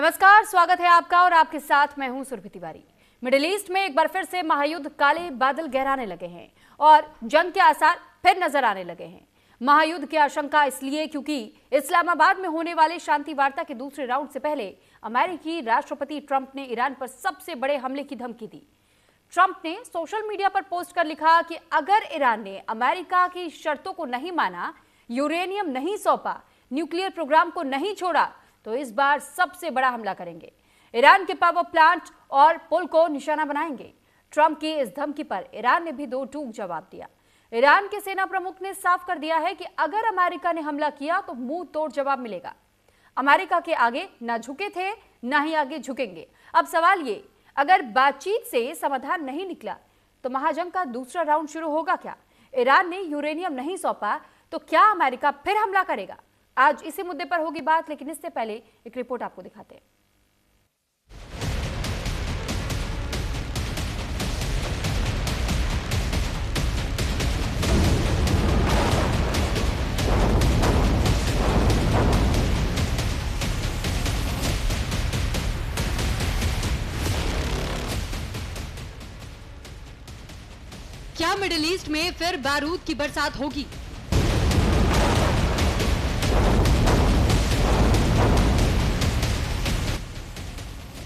नमस्कार, स्वागत है आपका और आपके साथ मैं हूं सुरभि तिवारी। मिडिल ईस्ट में एक बार फिर से महायुद्ध काले बादल गहराने लगे हैं और जंग के आसार फिर नजर आने लगे हैं। महायुद्ध की आशंका इसलिए क्योंकि इस्लामाबाद में होने वाले शांति वार्ता के दूसरे राउंड से पहले अमेरिकी राष्ट्रपति ट्रंप ने ईरान पर सबसे बड़े हमले की धमकी दी। ट्रंप ने सोशल मीडिया पर पोस्ट कर लिखा कि अगर ईरान ने अमेरिका की शर्तों को नहीं माना, यूरेनियम नहीं सौंपा, न्यूक्लियर प्रोग्राम को नहीं छोड़ा तो इस बार सबसे बड़ा हमला करेंगे। ईरान के पावर प्लांट और पुल को निशाना बनाएंगे। ट्रंप की इस धमकी पर ईरान ने भी दो टूक जवाब दिया। ईरान के सेना प्रमुख ने साफ कर दिया है कि अगर अमेरिका ने हमला किया तो मुंह तोड़ जवाब मिलेगा। अमेरिका के आगे ना झुके थे, ना ही आगे झुकेंगे। अब सवाल ये, अगर बातचीत से समाधान नहीं निकला तो महाजंग का दूसरा राउंड शुरू होगा क्या? ईरान ने यूरेनियम नहीं सौंपा तो क्या अमेरिका फिर हमला करेगा? आज इसी मुद्दे पर होगी बात, लेकिन इससे पहले एक रिपोर्ट आपको दिखाते हैं। क्या मिडिल ईस्ट में फिर बारूद की बरसात होगी?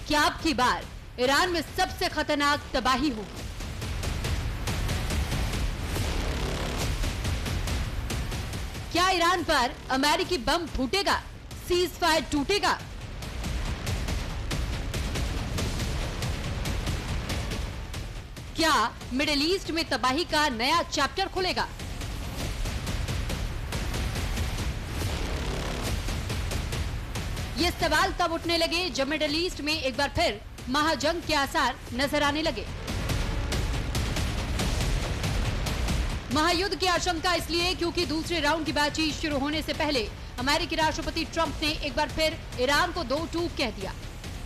क्या अब की बार ईरान में सबसे खतरनाक तबाही होगी? क्या ईरान पर अमेरिकी बम फूटेगा? सीज फायर टूटेगा? क्या मिडिल ईस्ट में तबाही का नया चैप्टर खुलेगा? ये सवाल तब उठने लगे जब मिडिल ईस्ट में एक बार फिर महाजंग के आसार नजर आने लगे। महायुद्ध की आशंका इसलिए क्योंकि दूसरे राउंड की बातचीत शुरू होने से पहले अमेरिकी राष्ट्रपति ट्रंप ने एक बार फिर ईरान को दो टूक कह दिया।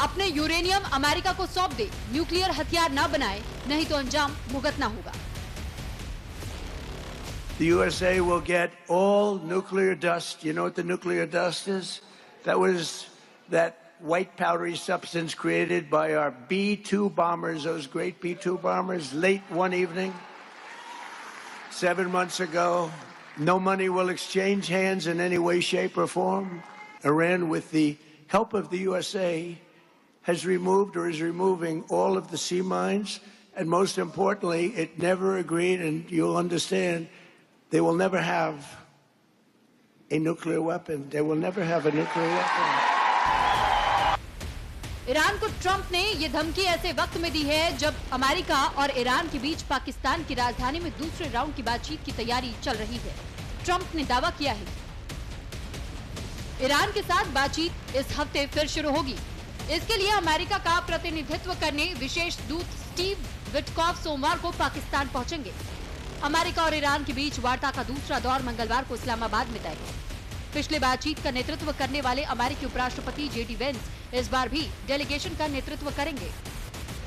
अपने यूरेनियम अमेरिका को सौंप दे, न्यूक्लियर हथियार ना बनाए, नहीं तो अंजाम भुगतना होगा। The USA will get all nuclear dust. You know what the nuclear dust is? That was that white powdery substance created by our B-2 bombers, those great B-2 bombers, late one evening 7 months ago. No money will exchange hands in any way, shape, or form. Iran, with the help of the USA, has removed or is removing all of the sea mines, and most importantly, it never agreed, and you'll understand, they will never have a nuclear weapon. They will never have a nuclear weapon. Iran को Trump ने ये धमकी ऐसे वक्त में दी है जब America और ईरान के बीच पाकिस्तान की राजधानी में दूसरे राउंड की बातचीत की तैयारी चल रही है। ट्रंप ने दावा किया है ईरान के साथ बातचीत इस हफ्ते फिर शुरू होगी। इसके लिए अमेरिका का प्रतिनिधित्व करने विशेष दूत स्टीव विटकॉफ सोमवार को पाकिस्तान पहुंचेंगे। अमेरिका और ईरान के बीच वार्ता का दूसरा दौर मंगलवार को इस्लामाबाद में तय है। पिछले बातचीत का नेतृत्व करने वाले अमेरिकी उपराष्ट्रपति जेडी वेंस इस बार भी डेलीगेशन का नेतृत्व करेंगे।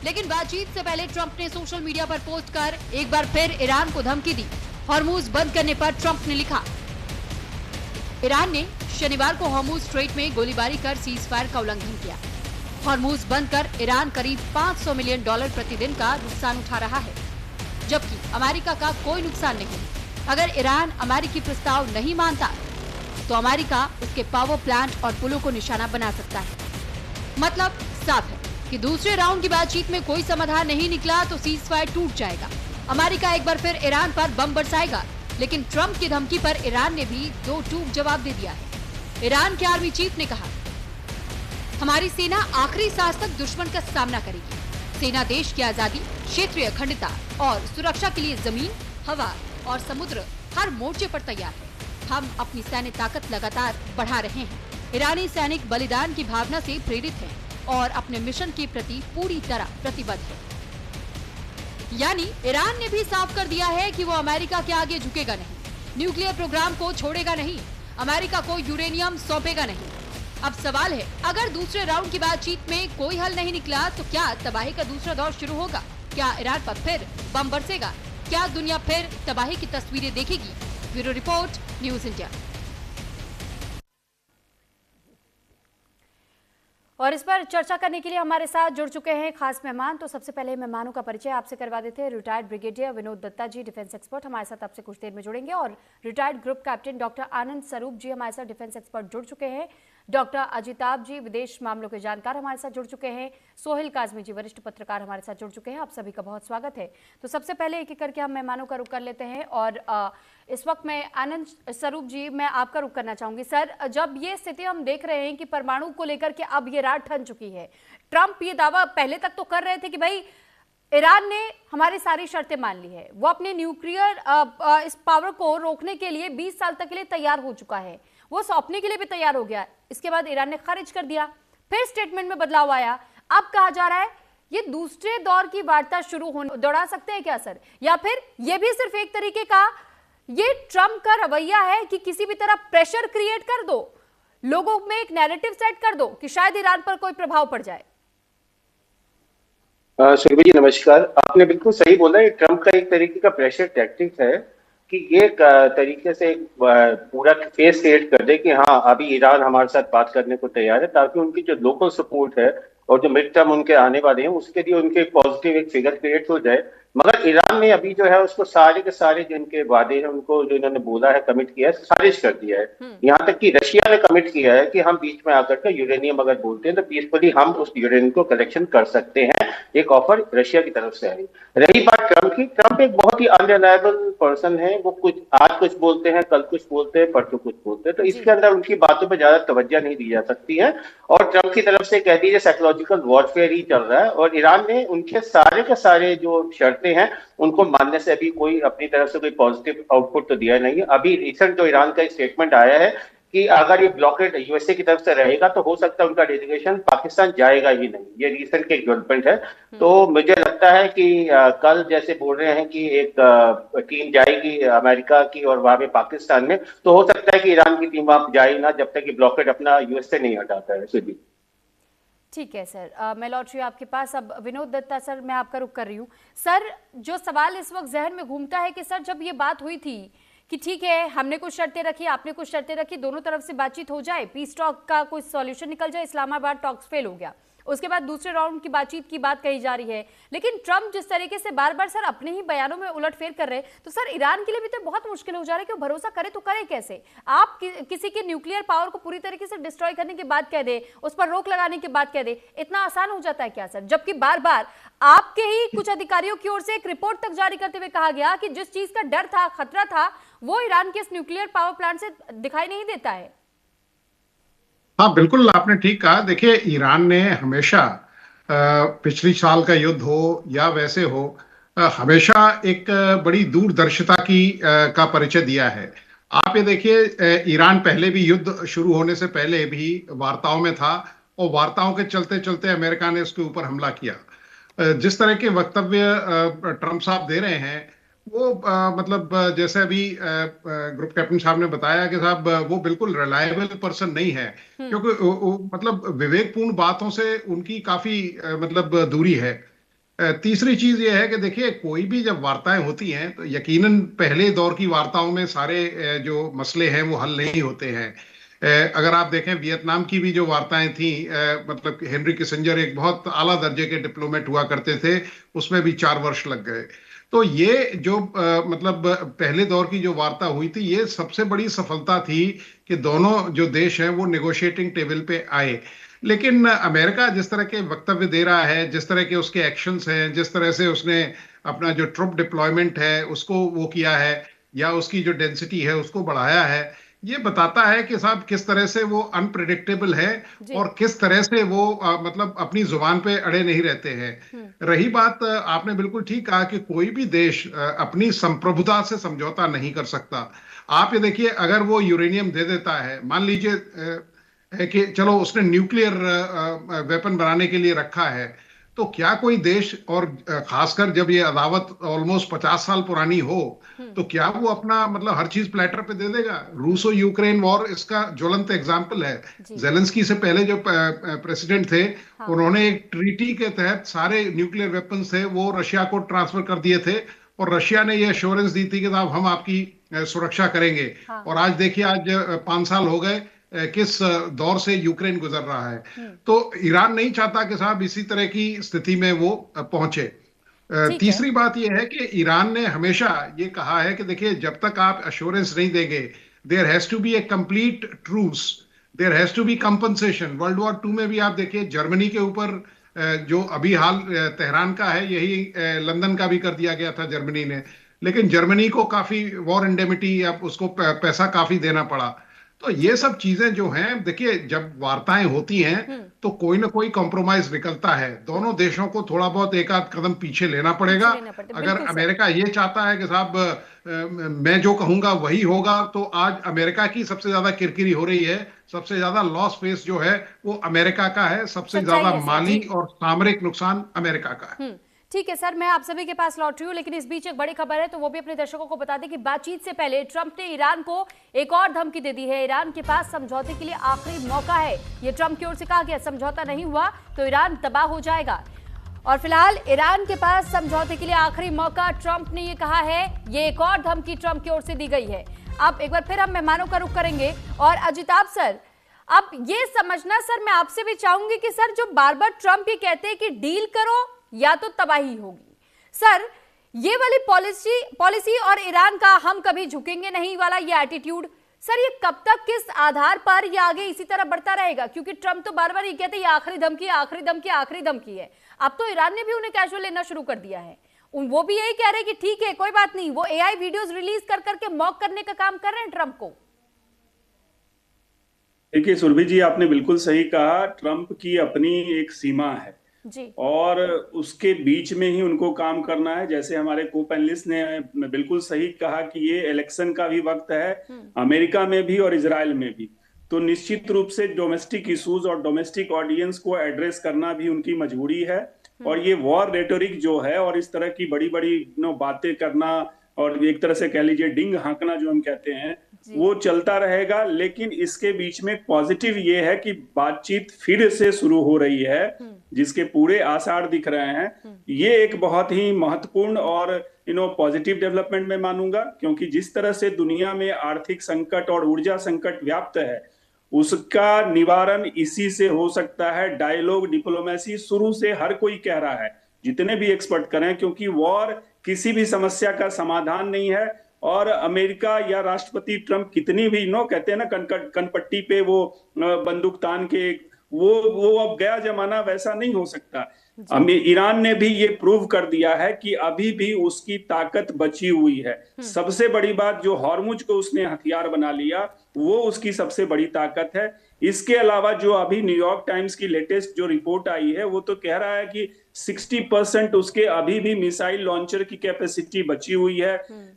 लेकिन बातचीत से पहले ट्रंप ने सोशल मीडिया पर पोस्ट कर एक बार फिर ईरान को धमकी दी। हॉर्मूज बंद करने पर ट्रंप ने लिखा, ईरान ने शनिवार को हॉर्मूज स्ट्रेट में गोलीबारी कर सीज फायर का उल्लंघन किया। हॉर्मूज बंद कर ईरान करीब $500 मिलियन प्रतिदिन का नुकसान उठा रहा है, जबकि अमेरिका का कोई नुकसान नहीं। अगर ईरान अमेरिकी प्रस्ताव नहीं मानता तो अमेरिका उसके पावर प्लांट और पुलों को निशाना बना सकता है। मतलब साफ है कि दूसरे राउंड की बातचीत में कोई समाधान नहीं निकला तो सीज फायर टूट जाएगा। अमेरिका एक बार फिर ईरान पर बम बरसाएगा, लेकिन ट्रंप की धमकी पर ईरान ने भी दो टूक जवाब दे दिया है। ईरान के आर्मी चीफ ने कहा, हमारी सेना आखिरी सांस तक दुश्मन का सामना करेगी। सेना देश की आजादी, क्षेत्रीय अखंडता और सुरक्षा के लिए जमीन, हवा और समुद्र हर मोर्चे पर तैयार है। हम अपनी सैन्य ताकत लगातार बढ़ा रहे हैं। ईरानी सैनिक बलिदान की भावना से प्रेरित हैं और अपने मिशन के प्रति पूरी तरह प्रतिबद्ध है। यानी ईरान ने भी साफ कर दिया है कि वो अमेरिका के आगे झुकेगा नहीं, न्यूक्लियर प्रोग्राम को छोड़ेगा नहीं, अमेरिका को यूरेनियम सौंपेगा नहीं। अब सवाल है, अगर दूसरे राउंड की बातचीत में कोई हल नहीं निकला तो क्या तबाही का दूसरा दौर शुरू होगा? क्या ईरान पर फिर बम बरसेगा? क्या दुनिया फिर तबाही की तस्वीरें देखेगी? Bureau report, news India. और इस पर चर्चा करने के लिए हमारे साथ जुड़ चुके हैं खास मेहमान। तो सबसे पहले मेहमानों का परिचय आपसे करवा देते हैं। Retired brigadier Vinod Datta ji, defence expert, हमारे साथ आपसे कुछ देर में जुड़ेंगे। और retired group captain doctor Anand स्वरूप जी हमारे साथ डिफेंस एक्सपर्ट जुड़ चुके हैं। डॉक्टर अजिताभ जी, विदेश मामलों के जानकार, हमारे साथ जुड़ चुके हैं। सोहेल काजमी जी, वरिष्ठ पत्रकार, हमारे साथ जुड़ चुके हैं। आप सभी का बहुत स्वागत है। तो सबसे पहले एक एक करके हम मेहमानों का रुख कर लेते हैं। और इस वक्त मैं आनंद स्वरूप जी, मैं आपका रुख करना चाहूंगी। सर, जब ये स्थिति हम देख रहे हैं कि परमाणु को लेकर के अब ये रात ठन चुकी है, ट्रंप ये दावा पहले तक तो कर रहे थे कि भाई ईरान ने हमारी सारी शर्तें मान ली है, वो अपने न्यूक्लियर इस पावर को रोकने के लिए 20 साल तक के लिए तैयार हो चुका है, वो सौंपने के लिए भी तैयार हो गया। इसके बाद ईरान ने खारिज कर दिया, फिर स्टेटमेंट में बदलाव आया। अब कहा जा रहा है ये दूसरे दौर की वार्ता शुरू होने दौड़ा सकते हैं क्या सर? या फिर ये भी सिर्फ एक तरीके का ये ट्रंप का रवैया है कि किसी भी तरह प्रेशर क्रिएट कर दो, लोगों में एक नैरेटिव सेट कर दो कि शायद ईरान पर कोई प्रभाव पड़ जाए? सुरभि जी नमस्कार। आपने बिल्कुल सही बोला, ये ट्रंप का एक तरीके का प्रेशर टैक्टिक्स है कि ये एक तरीके से पूरा फेस क्रिएट कर दे कि हाँ अभी ईरान हमारे साथ बात करने को तैयार है, ताकि उनकी जो लोकल सपोर्ट है और जो मिड टर्म उनके आने वाले हैं उसके लिए उनके पॉजिटिव एक फिगर क्रिएट हो जाए। मगर ईरान ने अभी जो है उसको सारे के सारे जो इनके वादे हैं उनको जो इन्होंने बोला है, कमिट किया है, खारिज कर दिया है। यहाँ तक कि रशिया ने कमिट किया है कि हम बीच में आकर के यूरेनियम अगर बोलते हैं तो पीसफुली हम उस यूरेनियम को कलेक्शन कर सकते हैं। एक ऑफर रशिया की तरफ से आई। रही बात ट्रंप की, ट्रंप एक बहुत ही अनरिलायबल पर्सन है। वो कुछ आज कुछ बोलते हैं, कल कुछ बोलते हैं, परसों कुछ बोलते हैं, तो इसके अंदर उनकी बातों पर ज्यादा तवज्जो नहीं दी जा सकती है। और ट्रंप की तरफ से कह दीजिए साइकोलॉजिकल वॉरफेयर ही चल रहा है। और ईरान ने उनके सारे के सारे जो शर्तें हैं उनको मानने से अभी कोई अपनी तरफ से कोई पॉजिटिव आउटपुट तो दिया नहीं है। अभी रिसेंट जो ईरान का स्टेटमेंट आया है कि अगर ये ब्लॉकेड यूएसए की तरफ से रहेगा तो हो सकता है उनका डेलीगेशन पाकिस्तान जाएगा ही नहीं। ये रिसेंट के डेवलपमेंट है। तो मुझे लगता है कि कल जैसे बोल रहे हैं कि एक टीम जाएगी अमेरिका की और वहां पे पाकिस्तान में, तो हो सकता है कि ईरान की टीम वहां जाए ना जब तक कि ब्लॉकेड अपना यूएसए नहीं हटाता है। सीधी ठीक है सर, मैं लौट रही हूँ आपके पास। अब विनोद दत्ता सर, मैं आपका रुख कर रही हूँ। सर, जो सवाल इस वक्त जहन में घूमता है कि सर जब ये बात हुई थी कि ठीक है हमने कुछ शर्तें रखी, आपने कुछ शर्तें रखी, दोनों तरफ से बातचीत हो जाए, पीस टॉक का कोई सॉल्यूशन निकल जाए, इस्लामाबाद टॉक्स फेल हो गया, उसके बाद दूसरे राउंड की बातचीत की बात कही जा रही है। लेकिन ट्रंप जिस तरीके से बार बार सर अपने ही बयानों में उलटफेर कर रहे हैं, तो सर ईरान के लिए भी तो बहुत मुश्किल हो जा रहा है कि वो भरोसा करे तो करे कैसे? आप किसी के न्यूक्लियर पावर को पूरी तरीके से डिस्ट्रॉय करने की बात कह दे, उस पर रोक लगाने की बात कह दे, इतना आसान हो जाता है क्या सर? जबकि बार बार आपके ही कुछ अधिकारियों की ओर से एक रिपोर्ट तक जारी करते हुए कहा गया कि जिस चीज का डर था, खतरा था, वो ईरान के इस न्यूक्लियर पावर प्लांट से दिखाई नहीं देता है। हाँ बिल्कुल, आपने ठीक कहा। देखिए, ईरान ने हमेशा पिछली साल का युद्ध हो या वैसे हो, हमेशा एक बड़ी दूरदर्शिता का परिचय दिया है। आप ये देखिए, ईरान पहले भी युद्ध शुरू होने से पहले भी वार्ताओं में था और वार्ताओं के चलते चलते अमेरिका ने उसके ऊपर हमला किया। जिस तरह के वक्तव्य ट्रंप साहब दे रहे हैं वो मतलब जैसे अभी ग्रुप कैप्टन साहब ने बताया कि साहब वो बिल्कुल रिलायबल पर्सन नहीं है, क्योंकि मतलब विवेकपूर्ण बातों से उनकी काफी मतलब दूरी है। तीसरी चीज ये है कि देखिए, कोई भी जब वार्ताएं होती हैं तो यकीनन पहले दौर की वार्ताओं में सारे जो मसले हैं वो हल नहीं होते हैं। अगर आप देखें, वियतनाम की भी जो वार्ताएं थी, मतलब हेनरी किसिंजर एक बहुत आला दर्जे के डिप्लोमेट हुआ करते थे, उसमें भी 4 वर्ष लग गए। तो ये जो मतलब पहले दौर की जो वार्ता हुई थी, ये सबसे बड़ी सफलता थी कि दोनों जो देश हैं वो नेगोशिएटिंग टेबल पे आए। लेकिन अमेरिका जिस तरह के वक्तव्य दे रहा है, जिस तरह के उसके एक्शंस हैं, जिस तरह से उसने अपना जो ट्रुप डिप्लॉयमेंट है उसको वो किया है या उसकी जो डेंसिटी है उसको बढ़ाया है, ये बताता है कि साहब किस तरह से वो अनप्रेडिक्टेबल है और किस तरह से वो मतलब अपनी जुबान पे अड़े नहीं रहते हैं। रही बात, आपने बिल्कुल ठीक कहा कि कोई भी देश अपनी संप्रभुता से समझौता नहीं कर सकता। आप ये देखिए, अगर वो यूरेनियम दे देता है, मान लीजिए कि चलो उसने न्यूक्लियर वेपन बनाने के लिए रखा है, तो क्या कोई देश, और खासकर जब ये अदावत ऑलमोस्ट 50 साल पुरानी हो, तो क्या वो अपना मतलब हर चीज प्लेटर पे दे देगा? रूसो यूक्रेन वॉर इसका ज्वलंत एग्जाम्पल है। जेलेंस्की से पहले जो प्रेसिडेंट थे, उन्होंने एक ट्रीटी के तहत सारे न्यूक्लियर वेपन्स थे वो रशिया को ट्रांसफर कर दिए थे और रशिया ने ये एश्योरेंस दी थी कि साहब हम आपकी सुरक्षा करेंगे। और आज देखिए, आज 5 साल हो गए, किस दौर से यूक्रेन गुजर रहा है। तो ईरान नहीं चाहता कि साहब इसी तरह की स्थिति में वो पहुंचे। तीसरी बात यह है कि ईरान ने हमेशा ये कहा है कि देखिए, जब तक आप अश्योरेंस नहीं देंगे, there has to be a complete truce, there has to be compensation. World war 2 में भी आप देखिए, जर्मनी के ऊपर जो अभी हाल तेहरान का है, यही लंदन का भी कर दिया गया था जर्मनी ने, लेकिन जर्मनी को काफी वॉर इंडेमिटी या उसको पैसा काफी देना पड़ा। तो ये सब चीजें जो हैं, देखिए जब वार्ताएं होती हैं तो कोई ना कोई कॉम्प्रोमाइज निकलता है। दोनों देशों को थोड़ा बहुत एक आध कदम पीछे लेना पड़ेगा। अगर अमेरिका ये चाहता है कि साहब मैं जो कहूंगा वही होगा, तो आज अमेरिका की सबसे ज्यादा किरकिरी हो रही है, सबसे ज्यादा लॉस फेस जो है वो अमेरिका का है, सबसे ज्यादा माली और सामरिक नुकसान अमेरिका का है। ठीक है सर, मैं आप सभी के पास लौट रही हूँ, लेकिन इस बीच एक बड़ी खबर है, तो वो भी अपने दर्शकों को बता दें कि बातचीत से पहले ट्रंप ने ईरान को एक और धमकी दे दी है। ईरान के पास समझौते के लिए आखिरी मौका है, ये ट्रंप की ओर से कहा गया। समझौता नहीं हुआ तो ईरान तबाह हो जाएगा। और फिलहाल ईरान के पास समझौते के लिए आखिरी मौका, ट्रंप ने ये कहा है। ये एक और धमकी ट्रंप की ओर से दी गई है। अब एक बार फिर हम मेहमानों का रुख करेंगे। और अजिताभ सर, अब ये समझना सर, मैं आपसे भी चाहूंगी कि सर जो बार बार ट्रंप ये कहते हैं कि डील करो या तो तबाही होगी, सर ये वाली पॉलिसी और ईरान का हम कभी झुकेंगे नहीं वाला ये एटीट्यूड, सर ये कब तक, किस आधार पर ये आगे इसी तरह बढ़ता रहेगा? क्योंकि ट्रंप तो बार बार ये कहते हैं ये आखिरी धमकी, आखिरी धमकी, आखिरी धमकी है। अब तो ईरान ने भी उन्हें कैजुअल लेना शुरू कर दिया है। वो भी यही कह रहे हैं कि ठीक है कोई बात नहीं, वो एआई वीडियोस रिलीज कर करके मॉक करने का काम कर रहे हैं ट्रंप को। देखिए सुरभि जी, आपने बिल्कुल सही कहा, ट्रंप की अपनी एक सीमा है जी, और उसके बीच में ही उनको काम करना है। जैसे हमारे को पैनलिस्ट ने बिल्कुल सही कहा कि ये इलेक्शन का भी वक्त है, अमेरिका में भी और इजराइल में भी। तो निश्चित रूप से डोमेस्टिक इश्यूज और डोमेस्टिक ऑडियंस को एड्रेस करना भी उनकी मजबूरी है। और ये वॉर रेटोरिक जो है और इस तरह की बड़ी बड़ी बातें करना और एक तरह से कह लीजिए डिंग हाँकना जो हम कहते हैं, वो चलता रहेगा। लेकिन इसके बीच में पॉजिटिव ये है कि बातचीत फिर से शुरू हो रही है, जिसके पूरे आसार दिख रहे हैं। ये एक बहुत ही महत्वपूर्ण और पॉजिटिव डेवलपमेंट में मानूंगा, क्योंकि जिस तरह से दुनिया में आर्थिक संकट और ऊर्जा संकट व्याप्त है, उसका निवारण इसी से हो सकता है। डायलॉग, डिप्लोमेसी शुरू से हर कोई कह रहा है, जितने भी एक्सपर्ट करें, क्योंकि वॉर किसी भी समस्या का समाधान नहीं है। और अमेरिका या राष्ट्रपति ट्रंप कितनी भी कहते हैं ना कनपट्टी पे वो बंदूक तान के, वो अब गया जमाना, वैसा नहीं हो सकता। ईरान ने भी ये प्रूव कर दिया है कि अभी भी उसकी ताकत बची हुई है। सबसे बड़ी बात, जो हॉर्मुज को उसने हथियार बना लिया, वो उसकी सबसे बड़ी ताकत है। इसके अलावा जो अभी न्यूयॉर्क टाइम्स की लेटेस्ट जो रिपोर्ट आई है, वो तो कह रहा है कि 60% उसके अभी भी मिसाइल लॉन्चर की कैपेसिटी बची हुई है।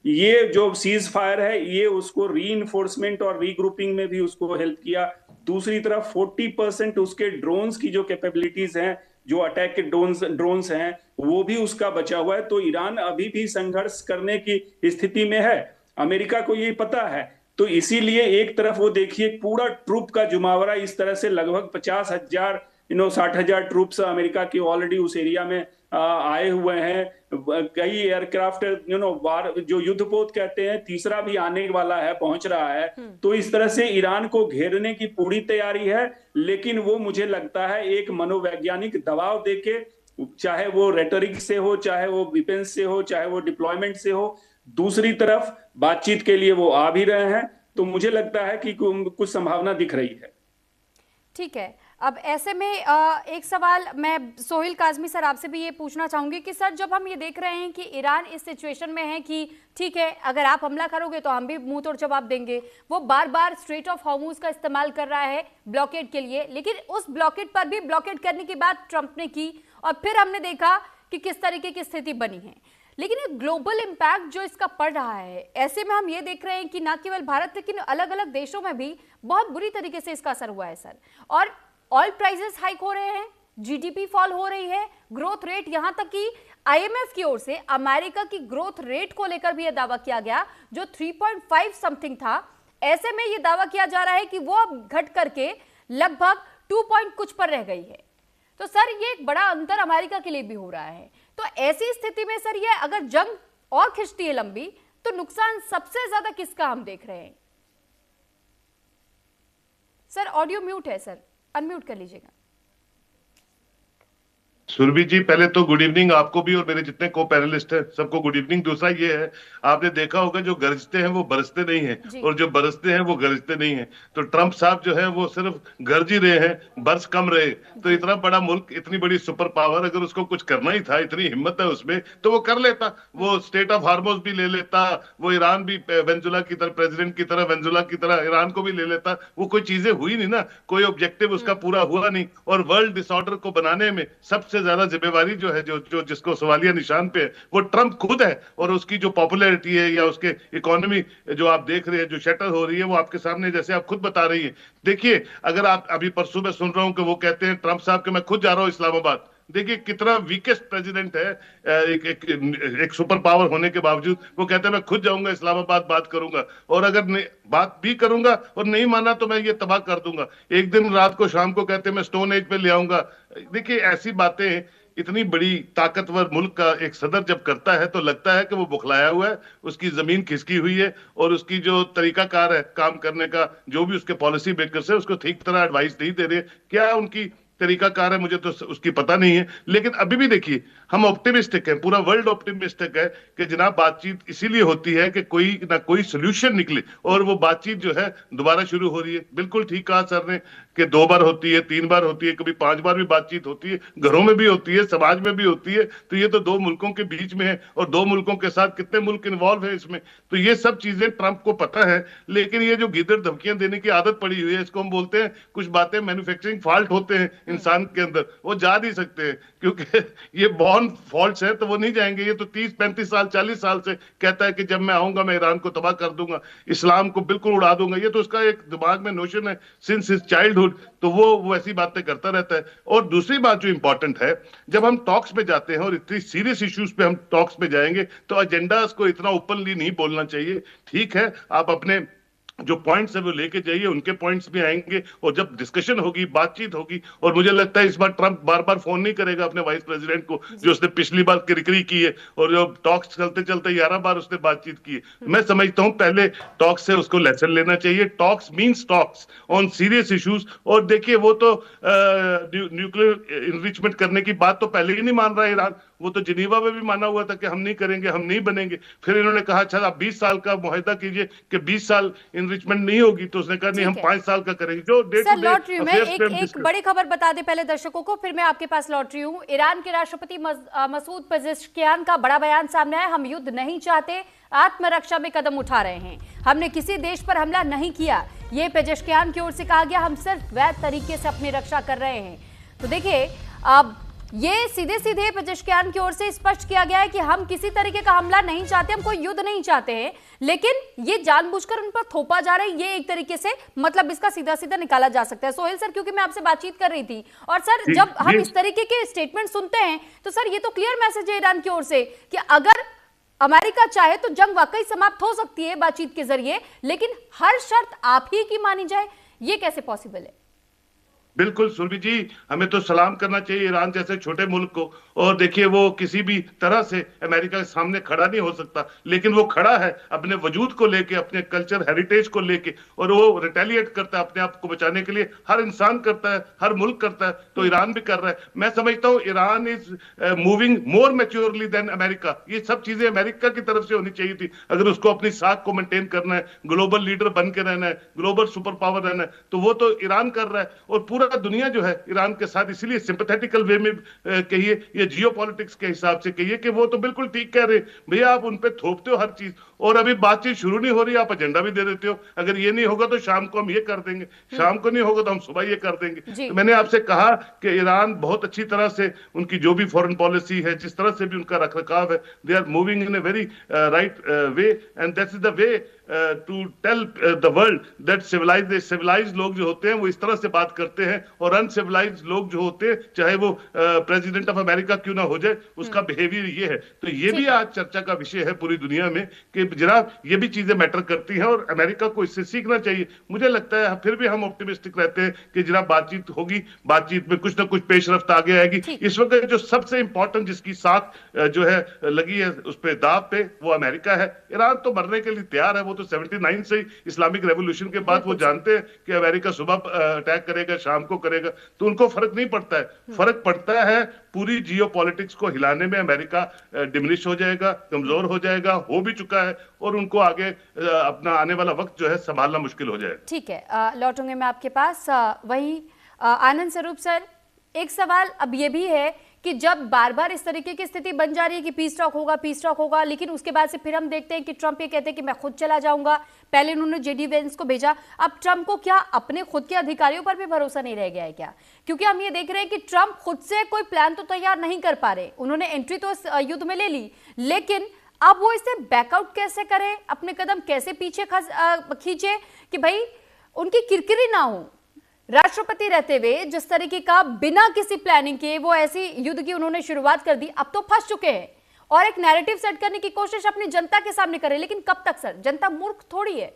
ये जो सीज फायर है, ये उसको रीइंफोर्समेंट और रीग्रुपिंग में भी उसको हेल्प किया। दूसरी तरफ 40% उसके ड्रोन्स की जो कैपेबिलिटीज हैं, जो अटैक के ड्रोन्स हैं, वो भी उसका बचा हुआ है। तो ईरान अभी भी संघर्ष करने की स्थिति में है, अमेरिका को ये पता है। तो इसीलिए एक तरफ वो देखिए पूरा ट्रूप का जुमावरा, इस तरह से लगभग 50,000 60,000 ट्रूप्स अमेरिका की ऑलरेडी उस एरिया में आए हुए हैं। कई एयरक्राफ्ट जो युद्धपोत कहते हैं, तीसरा भी आने वाला है, पहुंच रहा है। तो इस तरह से ईरान को घेरने की पूरी तैयारी है। लेकिन वो मुझे लगता है एक मनोवैज्ञानिक दबाव देके, चाहे वो रेटोरिक से हो, चाहे वो डिफेंस से हो, चाहे वो डिप्लॉयमेंट से हो, दूसरी तरफ बातचीत के लिए वो आ भी रहे हैं। तो मुझे लगता है कि कुछ संभावना दिख रही है। ठीक है, अब ऐसे में एक सवाल मैं सोहेल काजमी सर आपसे भी ये पूछना चाहूंगी कि सर जब हम ये देख रहे हैं कि ईरान इस सिचुएशन में है कि ठीक है अगर आप हमला करोगे तो हम भी मुंह तोड़ जवाब देंगे, वो बार बार स्ट्रेट ऑफ हॉर्मुज का इस्तेमाल कर रहा है ब्लॉकेड के लिए, लेकिन उस ब्लॉकेड पर भी ब्लॉकेड करने की बात ट्रंप ने की और फिर हमने देखा कि किस तरीके की स्थिति बनी है। लेकिन ये ग्लोबल इम्पैक्ट जो इसका पड़ रहा है, ऐसे में हम ये देख रहे हैं कि न केवल भारत लेकिन अलग अलग देशों में भी बहुत बुरी तरीके से इसका असर हुआ है सर। और ऑयल प्राइसेस हाइक हो रहे हैं, जीडीपी फॉल हो रही है, ग्रोथ रेट, यहां तक कि आईएमएफ की ओर से अमेरिका की ग्रोथ रेट को लेकर भी यह दावा किया गया जो 3.5 समथिंग था, ऐसे में यह दावा किया जा रहा है कि वो अब घट करके लगभग 2 कुछ पर रह गई है। तो सर ये एक बड़ा अंतर अमेरिका के लिए भी हो रहा है। तो ऐसी स्थिति में सर ये अगर जंग और खिंचती है लंबी, तो नुकसान सबसे ज्यादा किसका हम देख रहे हैं? सर ऑडियो म्यूट है सर, अनम्यूट कर लीजिएगा। सुरभि जी, पहले तो गुड इवनिंग आपको भी और मेरे जितने को पैनलिस्ट हैं सबको गुड इवनिंग। दूसरा ये है, आपने देखा होगा जो गरजते हैं वो बरसते नहीं हैं और जो बरसते हैं वो गरजते नहीं हैं। तो ट्रंप साहब जो है वो सिर्फ गरज ही रहे हैं, बरस कम रहे। तो इतना बड़ा मुल्क, इतनी बड़ी सुपर पावर, अगर उसको कुछ करना ही था, इतनी हिम्मत है उसमें, तो वो कर लेता। वो स्टेट ऑफ हार्मोज भी ले लेता, वो ईरान भी वेनेजुला की तरह, प्रेसिडेंट की तरह वेनेजुला की तरह ईरान को भी ले लेता। वो कोई चीजें हुई नहीं ना, कोई ऑब्जेक्टिव उसका पूरा हुआ नहीं। और वर्ल्ड डिसऑर्डर को बनाने में सबसे ज्यादा जिम्मेवारी जो है, जो जिसको सवालिया निशान पे है, वो ट्रंप खुद है। और उसकी जो पॉपुलैरिटी है या उसके इकोनॉमी जो आप देख रहे हैं जो शटर हो रही है, वो आपके सामने, जैसे आप खुद बता रही है। देखिए, अगर आप अभी परसों में सुन रहा हूं कि वो कहते हैं ट्रंप साहब कि मैं खुद जा रहा हूं इस्लामाबाद। देखिए कितना वीकेस्ट प्रेसिडेंट है, एक सुपर पावर होने के बावजूद वो कहते हैं मैं खुद जाऊंगा इस्लामाबाद, बात करूंगा। और अगर बात भी करूंगा और नहीं माना तो मैं ये तबाह कर दूंगा। एक दिन रात को, शाम को कहते हैं मैं स्टोन एज पे ले आऊंगा। देखिए ऐसी बातें इतनी बड़ी ताकतवर मुल्क का एक सदर जब करता है तो लगता है कि वो बुखलाया हुआ है, उसकी जमीन खिसकी हुई है और उसकी जो तरीकाकार है काम करने का, जो भी उसके पॉलिसी मेकर्स है उसको ठीक तरह एडवाइस नहीं दे रहे। क्या उनकी तरीकाकार है मुझे तो उसकी पता नहीं है। लेकिन अभी भी देखिए, हम ऑप्टिमिस्टिक हैं, पूरा वर्ल्ड ऑप्टिमिस्टिक है कि जनाब बातचीत इसीलिए होती है कि कोई ना कोई सोल्यूशन निकले। और वो बातचीत जो है दोबारा शुरू हो रही है। बिल्कुल ठीक कहा सर ने कि 2 बार होती है, 3 बार होती है, कभी 5 बार भी बातचीत होती है, घरों में भी होती है, समाज में भी होती है। तो ये तो 2 मुल्कों के बीच में है और 2 मुल्कों के साथ कितने मुल्क इन्वॉल्व है इसमें। तो ये सब चीजें ट्रंप को पता है। लेकिन ये जो गीदड़ धमकियां देने की आदत पड़ी हुई है, इसको हम बोलते हैं, कुछ बातें मैन्युफैक्चरिंग फॉल्ट होते हैं इंसान के अंदर, वो जा नहीं सकते हैं क्योंकि ये बॉर्न फॉल्ट्स है, तो वो नहीं जाएंगे। ये तो 30-35 साल 40 साल से कहता है कि जब मैं आऊंगा मैं ईरान को तबाह कर दूंगा, इस्लाम को बिल्कुल उड़ा दूंगा। ये तो उसका एक दिमाग में नोशन है सिंस हिज चाइल्डहुड। तो वो ऐसी बातें करता रहता है। और दूसरी बात जो इंपॉर्टेंट है, जब हम टॉक्स पे जाते हैं और इतनी सीरियस इश्यूज पे हम टॉक्स पे जाएंगे तो एजेंडास को इतना ओपनली नहीं बोलना चाहिए। ठीक है, आप अपने जो पॉइंट्स है वो लेके जाइए, उनके पॉइंट्स भी आएंगे और जब डिस्कशन होगी, बातचीत होगी। और मुझे लगता है इस बार ट्रंप बार बार फोन नहीं करेगा अपने वाइस प्रेसिडेंट को, जो उसने पिछली बार किरकिरी की है और जो टॉक्स चलते चलते 11 बार उसने बातचीत की है। मैं समझता हूं पहले टॉक्स से उसको लेसन लेना चाहिए। Talks means talks on serious issues. और देखिए वो तो न्यूक्लियर इनरिचमेंट करने की बात तो पहले ही नहीं मान रहा है ईरान। वो तो जिनीवा में भी माना हुआ था कि हम नहीं करेंगे, हम नहीं बनेंगे। फिर इन्होंने कहा अच्छा आप 20 साल का मुआहदा कीजिए कि 20 साल इनरिचमेंट नहीं होगी, तो उसने कहा नहीं हम 5 साल का करेंगे। जो डे टू डे लौट रही हूं मैं, एक बड़ी खबर बता दे पहले दर्शकों को, फिर मैं आपके पास लौट रही हूं। ईरान के राष्ट्रपति मसूद पेजेश्कियान का बड़ा बयान सामने आया। हम युद्ध नहीं चाहते, आत्मरक्षा में कदम उठा रहे हैं, हमने किसी देश पर हमला नहीं किया, ये पेजेश्कियान की ओर से कहा गया। हम सिर्फ वैध तरीके से अपनी रक्षा कर रहे हैं। तो देखिए, अब ये सीधे सीधे पेजेश्कियान की ओर से स्पष्ट किया गया है कि हम किसी तरीके का हमला नहीं चाहते, हम कोई युद्ध नहीं चाहते हैं, लेकिन ये जानबूझकर उन पर थोपा जा रहा है। ये एक तरीके से मतलब इसका सीधा सीधा निकाला जा सकता है। सोहेल सर, क्योंकि मैं आपसे बातचीत कर रही थी और सर जब हम इस तरीके के स्टेटमेंट सुनते हैं तो सर ये तो क्लियर मैसेज है ईरान की ओर से कि अगर अमेरिका चाहे तो जंग वाकई समाप्त हो सकती है बातचीत के जरिए, लेकिन हर शर्त आप ही की मानी जाए, ये कैसे पॉसिबल है? बिल्कुल सुरभि जी, हमें तो सलाम करना चाहिए ईरान जैसे छोटे मुल्क को। और देखिए वो किसी भी तरह से अमेरिका के सामने खड़ा नहीं हो सकता, लेकिन वो खड़ा है अपने वजूद को लेके, अपने कल्चर हेरिटेज को लेके, और वो रिटेलिएट करता है अपने आप को बचाने के लिए। हर इंसान करता है, हर मुल्क करता है, तो ईरान भी कर रहा है। मैं समझता हूँ Iran is moving more maturely than America. ये सब चीजें अमेरिका की तरफ से होनी चाहिए थी। अगर उसको अपनी साख को मेंटेन करना है, ग्लोबल लीडर बन के रहना है, ग्लोबल सुपर पावर रहना है, तो वो तो ईरान कर रहा है। और पूरा दुनिया जो है ईरान के साथ इसलिए सिंपैथेटिकल वे में कहिए या जियोपॉलिटिक्स के हिसाब से कहिए कि वो तो बिल्कुल ठीक कह रहे हैं। भैया आप उन पे थोपते हो हर चीज, और अभी बातचीत शुरू नहीं हो रही, आप एजेंडा भी दे देते हो। अगर ये नहीं होगा तो शाम को हम ये कर देंगे, शाम को नहीं होगा तो हम सुबह ये कर देंगे। तो मैंने आपसे कहा कि ईरान बहुत अच्छी तरह से उनकी जो भी फॉरेन पॉलिसी है, जिस तरह से भी उनका रखरखाव है, they are moving in a very right way, and that's the way to tell the world that civilised लोग जो होते हैं वो इस तरह से बात करते हैं, और अनसिविलाइज्ड लोग जो होते हैं, चाहे वो प्रेसिडेंट ऑफ अमेरिका क्यों ना हो जाए, उसका बिहेवियर ये है। तो ये भी आज चर्चा का विषय है पूरी दुनिया में कि जनाब ये भी चीजें मैटर करती हैं और अमेरिका को इससे सीखना चाहिए। मुझे लगता है फिर भी हम ऑप्टिमिस्टिक रहते हैं कि जनाब बातचीत होगी, बातचीत में कुछ ना कुछ पेशरफ्त आगे आएगी। इस वक्त जो सबसे इंपॉर्टेंट जिसकी साथ जो है लगी है उस पे दाव पे, वो अमेरिका है। ईरान तो मरने के लिए तैयार है, वो तो 79 से ही इस्लामिक रेवोल्यूशन के बाद वो जानते हैं कि अमेरिका सुबह अटैक करेगा, शाम को करेगा, तो उनको फर्क नहीं पड़ता है। फर्क पड़ता है पूरी जियो पॉलिटिक्स को हिलाने में अमेरिका डिमिनिश हो जाएगा, कमजोर हो जाएगा, हो भी चुका है, और उनको आगे अपना आने वाला वक्त जो है संभालना मुश्किल हो जाएगा। ठीक है, लौटूंगे मैं आपके पास। वही आनंद स्वरूप सर, एक सवाल अब ये भी है कि जब बार बार इस तरीके की स्थिति बन जा रही है कि पीस टॉक होगा, लेकिन उसके बाद से फिर हम देखते हैं कि ट्रंप ये कहते हैं कि मैं खुद चला जाऊंगा। पहले उन्होंने जेडी वेंस को भेजा, अब ट्रंप को क्या अपने खुद के अधिकारियों पर भी भरोसा नहीं रह गया है क्या? क्योंकि हम ये देख रहे हैं कि ट्रंप खुद से कोई प्लान तो तैयार नहीं कर पा रहे। उन्होंने एंट्री तो इस युद्ध में ले ली, लेकिन अब वो इसे बैकआउट कैसे करें, अपने कदम कैसे पीछे खींचे कि भाई उनकी किरकिरी ना हो। राष्ट्रपति रहते हुए जिस तरीके का बिना किसी प्लानिंग के वो ऐसी युद्ध की उन्होंने शुरुआत कर दी, अब तो फंस चुके हैं और एक नैरेटिव सेट करने की कोशिश अपनी जनता के सामने करें, लेकिन कब तक सर? जनता मूर्ख थोड़ी है।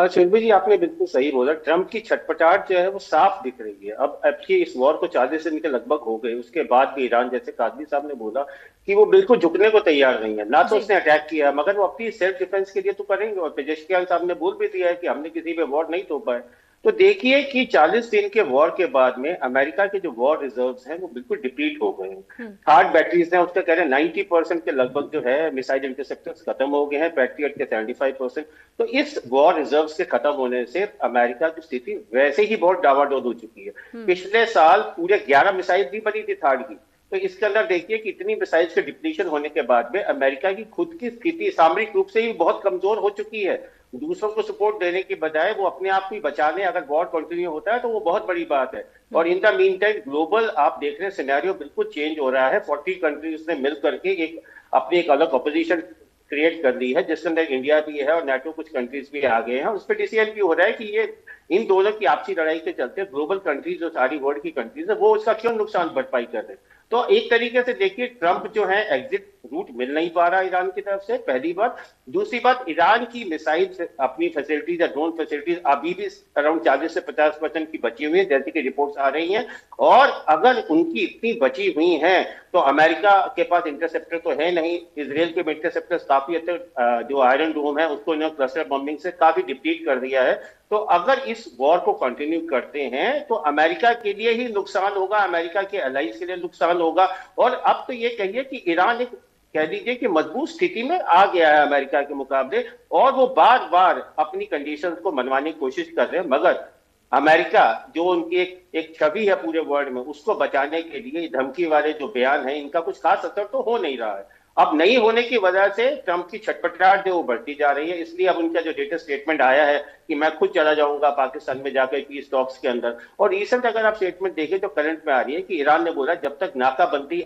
शिल्पी जी, आपने बिल्कुल सही बोला। ट्रंप की छटपटाहट जो है वो साफ दिख रही है। अब की इस वॉर को 40 दिन के लगभग हो गए, उसके बाद भी ईरान, जैसे कादरी साहब ने बोला कि वो बिल्कुल झुकने को तैयार नहीं है। ना तो उसने अटैक किया, मगर वो अपनी सेल्फ डिफेंस के लिए तो करेंगे। और पेजेश्कियान साहब ने बोल भी दिया है कि हमने किसी पे वॉर नहीं थोपा है। तो देखिए कि 40 दिन के वॉर के बाद में अमेरिका के जो वॉर रिजर्व्स हैं वो बिल्कुल डिप्लीट हो गए हैं। हार्ड बैटरीज हैं, उसका कह रहे हैं 90% के लगभग जो है मिसाइल इंटरसेप्टर्स खत्म हो गए हैं, पैट्रियट के 75%। तो इस वॉर रिजर्व्स के खत्म होने से अमेरिका की स्थिति वैसे ही बहुत डावाडोल हो चुकी है। पिछले साल पूरे 11 मिसाइल भी बनी थी थार्ड की। तो इसके अंदर देखिए कि इतनी मिसाइल्स के डिप्लीशन होने के बाद में अमेरिका की खुद की स्थिति सामरिक रूप से ही बहुत कमजोर हो चुकी है। दूसरों को सपोर्ट देने की बजाय वो अपने आप को ही बचा ले। अगर वॉर कंटिन्यू होता है तो वो बहुत बड़ी बात है। और in the mean time global आप देख रहे हैं सिनेरियो बिल्कुल चेंज हो रहा है। 40 कंट्रीज ने मिल करके अपनी एक अलग अपोजिशन क्रिएट कर ली है, जिसके अंदर इंडिया भी है और नेटो कुछ कंट्रीज भी आ गए हैं। उस पर डिसीजन भी हो रहा है कि ये इन दोनों की आपसी लड़ाई के चलते ग्लोबल कंट्रीज, जो सारी वर्ल्ड की कंट्रीज है, वो उसका क्यों नुकसान भरपाई कर रहे हैं। तो एक तरीके से देखिए ट्रंप जो है एग्जिट रूट मिल नहीं पा रहा ईरान की तरफ से, पहली बात। दूसरी बात, ईरान की मिसाइल अपनी फैसिलिटीज या ड्रोन फैसिलिटीज अभी भी अराउंड 40 से 50% की बची हुई है, जैसे कि रिपोर्ट्स आ रही हैं। और अगर उनकी इतनी बची हुई हैं तो अमेरिका के पास इंटरसेप्टर तो है नहीं। इसराइल के इंटरसेप्टर्स काफी हद तक जो आयरन डोम है उसको इन्होंने क्लस्टर बॉम्बिंग से काफी डिप्लीट कर दिया है। तो अगर इस वॉर को कंटिन्यू करते हैं तो अमेरिका के लिए ही नुकसान होगा, अमेरिका के अलाइज के लिए नुकसान होगा। और अब तो ये कहिए कि ईरान एक कह लीजिए कि मजबूत स्थिति में आ गया है अमेरिका के मुकाबले, और वो बार बार अपनी कंडीशंस को मनवाने की कोशिश कर रहे हैं। मगर अमेरिका जो उनकी एक छवि है पूरे वर्ल्ड में, उसको बचाने के लिए धमकी वाले जो बयान है, इनका कुछ खास असर तो हो नहीं रहा है। अब नहीं होने की वजह से ट्रंप की छटपटाहट जो बढ़ती जा रही है। इसलिए अब उनका जो लेटेस्ट स्टेटमेंट आया है कि मैं खुद चला जाऊंगा पाकिस्तान में जाकर पीस टॉक्स के अंदर। और रिसेंट अगर आप स्टेटमेंट देखें तो करंट में आ रही है कि ईरान ने बोला जब तक नाकाबंदी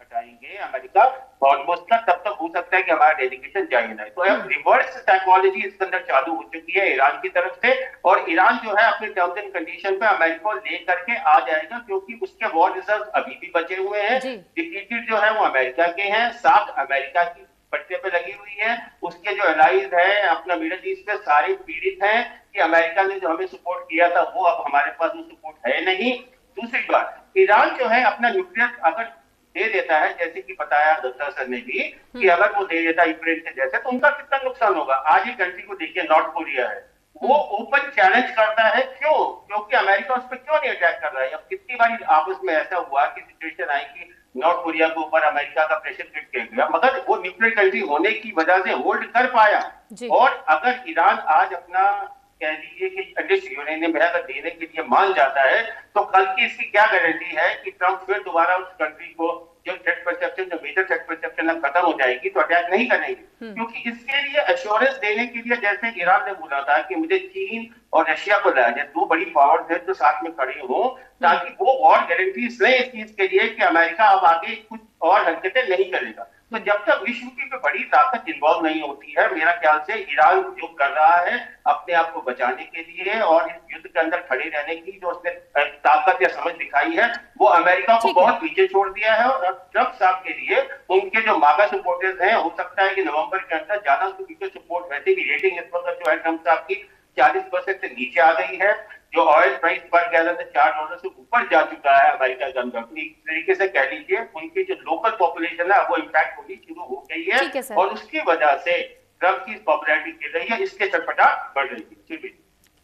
हटाएंगे अमेरिका ऑलमोस्ट तब तक हो सकता है कि हमारा डेडिकेशन जाए ना। तो अब रिवर्स साइकोलॉजी इसके अंदर चालू हो चुकी है ईरान की तरफ से, और ईरान जो है अपने टर्म्स एंड कंडीशन पे अमेरिका ले करके आ जाएगा, क्योंकि उसके वॉर रिजर्व अभी भी बचे हुए हैं। डिप्लीटेड जो है वो अमेरिका के हैं, साथ अमेरिका की पट्टे पे लगी हुई है। उसके जो एलाइज है अपना मिडिल ईस्ट में सारे पीड़ित हैं कि अमेरिका ने जो हमें सपोर्ट किया था वो अब हमारे पास वो सपोर्ट है नहीं। दूसरी बात, ईरान जो है अपना न्यूक्लियर अगर दे देता है, जैसे कि बताया दत्ता सर ने भी कि अगर वो दे देता यूक्रेन के जैसे, तो उनका कितना नुकसान होगा। आज ही कंट्री को देखिए, नॉर्थ कोरिया है, वो ओपन चैलेंज करता है। क्यों? क्योंकि अमेरिका उस पर क्यों नहीं अटैक कर रहा है। अब कितनी बार आपस में ऐसा हुआ कि सिचुएशन आई कि नॉर्थ कोरिया के ऊपर अमेरिका का प्रेशर क्रिएट किया गया, मगर वो न्यूक्लियर कंट्री होने की वजह से होल्ड कर पाया। और अगर ईरान आज अपना कह लीजिए कि एटलीस्ट यूरेनियम अगर देने के लिए मान जाता है, तो कल की इसकी क्या गारंटी है कि ट्रंप फिर दोबारा उस कंट्री को जो थ्रेट परसेप्शन, जो मेजर थ्रेट परसेप्शन खत्म हो जाएगी तो अटैक नहीं करेंगे। क्योंकि इसके लिए एश्योरेंस देने के लिए, जैसे ईरान ने बोला था कि मुझे चीन और रशिया को लाया जाए, दो बड़ी पावर्स है जो साथ में खड़ी हो, ताकि वो और गारंटीज लें इस चीज के लिए कि अमेरिका अब आगे कुछ और हरकतें नहीं करेगा। तो जब तक विश्व की बड़ी ताकत इन्वॉल्व नहीं होती है, मेरा ख्याल से ईरान जो कर रहा है अपने आप को बचाने के लिए और इस युद्ध के अंदर खड़े रहने की जो उसने ताकत या समझ दिखाई है, वो अमेरिका को बहुत पीछे छोड़ दिया है। और ट्रंप साहब के लिए उनके जो मागा सपोर्टर्स हैं, हो सकता है कि नवंबर के अंदर ज्यादा उनकी सपोर्ट, वैसे भी रेटिंग इस वक्त जो है ट्रंप साहब की 40% से नीचे आ गई है। जो ऑयल प्राइस पर गैलन से $4 से ऊपर जा चुका है अमेरिका के अंदर। एक तरीके से कह लीजिए उनकी जो लोकल पॉपुलेशन है वो इम्पैक्ट होनी शुरू हो गई है, और उसकी वजह से ट्रंप की पॉपुलैरिटी गिर रही है, इसके चटपटा बढ़ रही है।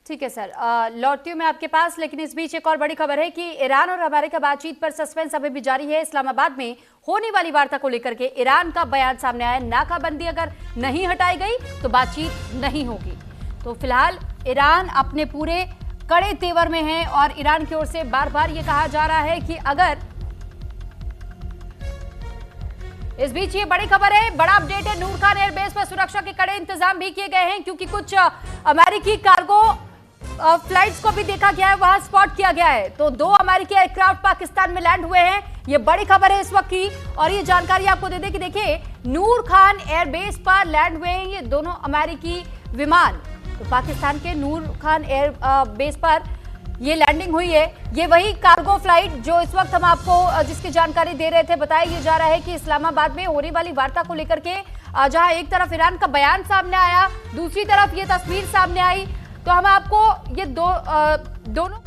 ठीक है सर, लौटती हूँ मैं आपके पास, लेकिन इस बीच एक और बड़ी खबर है कि ईरान और अमेरिका बातचीत पर सस्पेंस अभी भी जारी है। इस्लामाबाद में होने वाली वार्ता को लेकर के ईरान का बयान सामने आया, नाकाबंदी अगर नहीं हटाई गई तो बातचीत नहीं होगी। तो फिलहाल ईरान अपने पूरे कड़े तेवर में है और ईरान की ओर से बार बार ये कहा जा रहा है कि अगर, इस बीच ये बड़ी खबर है, बड़ा अपडेट है, नूर खान एयरबेस पर सुरक्षा के कड़े इंतजाम भी किए गए हैं क्योंकि कुछ अमेरिकी कार्गो फ्लाइट्स को भी देखा गया है, वहां स्पॉट किया गया है। तो 2 अमेरिकी एयरक्राफ्ट पाकिस्तान में लैंड हुए हैं, ये बड़ी खबर है इस वक्त की। और ये जानकारी आपको दे दें कि देखिए, नूर खान एयरबेस पर लैंड हुए हैं ये दोनों अमेरिकी विमान। तो पाकिस्तान के नूर खान एयर बेस पर ये लैंडिंग हुई है। ये वही कार्गो फ्लाइट जो इस वक्त हम आपको जिसकी जानकारी दे रहे थे, बताया ये जा रहा है कि इस्लामाबाद में होने वाली वार्ता को लेकर के जहां एक तरफ ईरान का बयान सामने आया, दूसरी तरफ ये तस्वीर सामने आई। तो हम आपको ये दोनों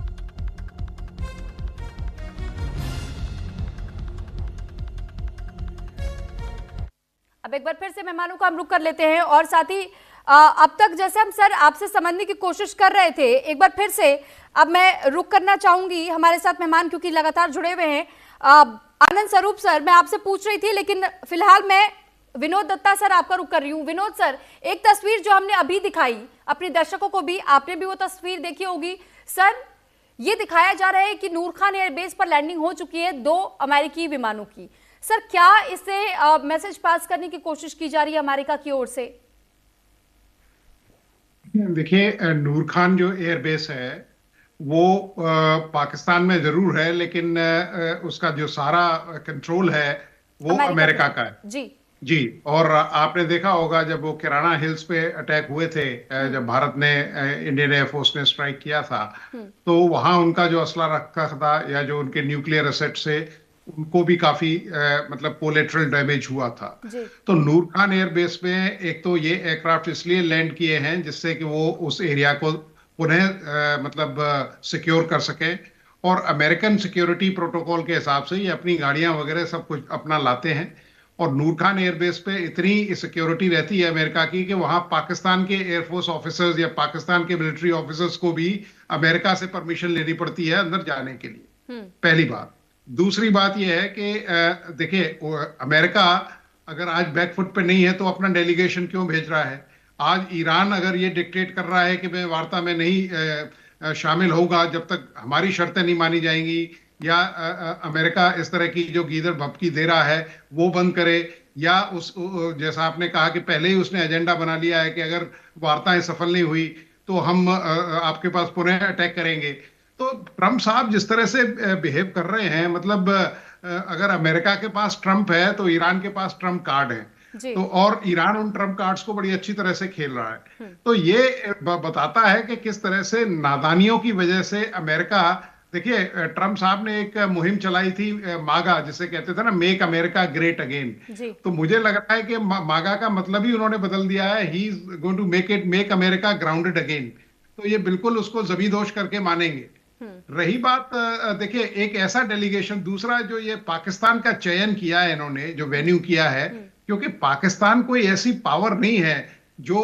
अब एक बार फिर से मेहमानों को हम रुक कर लेते हैं और साथ ही अब तक जैसे हम सर आपसे समझने की कोशिश कर रहे थे, एक बार फिर से अब मैं रुक करना चाहूंगी हमारे साथ मेहमान क्योंकि लगातार जुड़े हुए हैं। आनंद स्वरूप सर, मैं आपसे पूछ रही थी लेकिन फिलहाल मैं विनोद दत्ता सर आपका रुक कर रही हूँ। विनोद सर, एक तस्वीर जो हमने अभी दिखाई अपने दर्शकों को भी, आपने भी वो तस्वीर देखी होगी सर, ये दिखाया जा रहा है कि नूर खान एयरबेस पर लैंडिंग हो चुकी है 2 अमेरिकी विमानों की। सर, क्या इससे मैसेज पास करने की कोशिश की जा रही है अमेरिका की ओर से? देखिए, नूर खान जो एयरबेस है वो पाकिस्तान में जरूर है, लेकिन उसका जो सारा कंट्रोल है वो अमेरिका का है। जी, और आपने देखा होगा जब वो किराना हिल्स पे अटैक हुए थे, जब भारत ने, इंडियन एयरफोर्स ने स्ट्राइक किया था, तो वहां उनका जो असला रखा था या जो उनके न्यूक्लियर एसेट से, उनको भी काफी मतलब कोलेटरल डैमेज हुआ था। तो नूर खान एयरबेस में एक तो ये एयरक्राफ्ट इसलिए लैंड किए हैं जिससे कि वो उस एरिया को पुनः मतलब सिक्योर कर सके, और अमेरिकन सिक्योरिटी प्रोटोकॉल के हिसाब से ये अपनी गाड़ियां वगैरह सब कुछ अपना लाते हैं। और नूर खान एयरबेस पे इतनी सिक्योरिटी रहती है अमेरिका की कि वहां पाकिस्तान के एयरफोर्स ऑफिसर्स या पाकिस्तान के मिलिट्री ऑफिसर्स को भी अमेरिका से परमिशन लेनी पड़ती है अंदर जाने के लिए। पहली बात। दूसरी बात यह है कि देखिए, अमेरिका अगर आज बैकफुट पे नहीं है तो अपना डेलीगेशन क्यों भेज रहा है? आज ईरान अगर ये डिक्टेट कर रहा है कि मैं वार्ता में नहीं शामिल होगा जब तक हमारी शर्तें नहीं मानी जाएंगी, या अमेरिका इस तरह की जो गीदड़ भपकी दे रहा है वो बंद करे, या उस जैसा आपने कहा कि पहले ही उसने एजेंडा बना लिया है कि अगर वार्ताएं सफल नहीं हुई तो हम आपके पास पुनः अटैक करेंगे। तो ट्रंप साहब जिस तरह से बिहेव कर रहे हैं, मतलब अगर अमेरिका के पास ट्रंप है तो ईरान के पास ट्रंप कार्ड है, तो और ईरान उन ट्रंप कार्ड्स को बड़ी अच्छी तरह से खेल रहा है। तो ये बताता है कि किस तरह से नादानियों की वजह से अमेरिका, देखिए ट्रंप साहब ने एक मुहिम चलाई थी मागा, जिसे कहते थे ना, मेक अमेरिका ग्रेट अगेन। तो मुझे लग रहा है कि मागा का मतलब ही उन्होंने बदल दिया है, he is going to make America grounded again. तो ये बिल्कुल उसको जबीदोश करके मानेंगे। रही बात, देखिए एक ऐसा डेलीगेशन, दूसरा जो ये पाकिस्तान का चयन किया है इन्होंने, जो वेन्यू किया है, क्योंकि पाकिस्तान कोई ऐसी पावर नहीं है जो,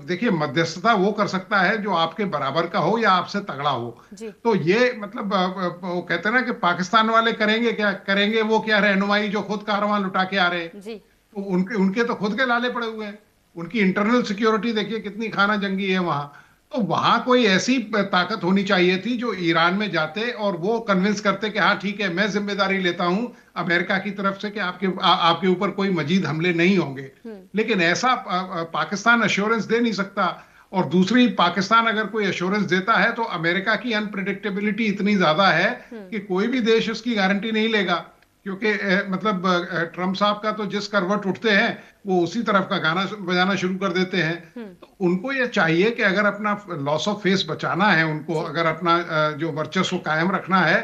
देखिए मध्यस्थता वो कर सकता है जो आपके बराबर का हो या आपसे तगड़ा हो। तो ये मतलब वो कहते हैं ना कि पाकिस्तान वाले करेंगे क्या करेंगे, वो क्या रहनुमाई जो खुद कारवां लुटा के आ रहे हैं। तो उनके तो खुद के लाले पड़े हुए हैं। उनकी इंटरनल सिक्योरिटी देखिए कितनी खाना जंगी है वहां। तो वहां कोई ऐसी ताकत होनी चाहिए थी जो ईरान में जाते और वो कन्विंस करते कि हाँ ठीक है, मैं जिम्मेदारी लेता हूं अमेरिका की तरफ से कि आपके ऊपर कोई मजीद हमले नहीं होंगे। लेकिन ऐसा पाकिस्तान अश्योरेंस दे नहीं सकता। और दूसरी, पाकिस्तान अगर कोई अश्योरेंस देता है तो अमेरिका की अनप्रेडिक्टेबिलिटी इतनी ज्यादा है कि कोई भी देश उसकी गारंटी नहीं लेगा, क्योंकि मतलब ट्रंप साहब का तो जिस करवट उठते हैं वो उसी तरफ का गाना बजाना शुरू कर देते हैं। तो उनको ये चाहिए कि अगर अपना लॉस ऑफ फेस बचाना है, उनको अगर अपना जो वर्चस्व कायम रखना है,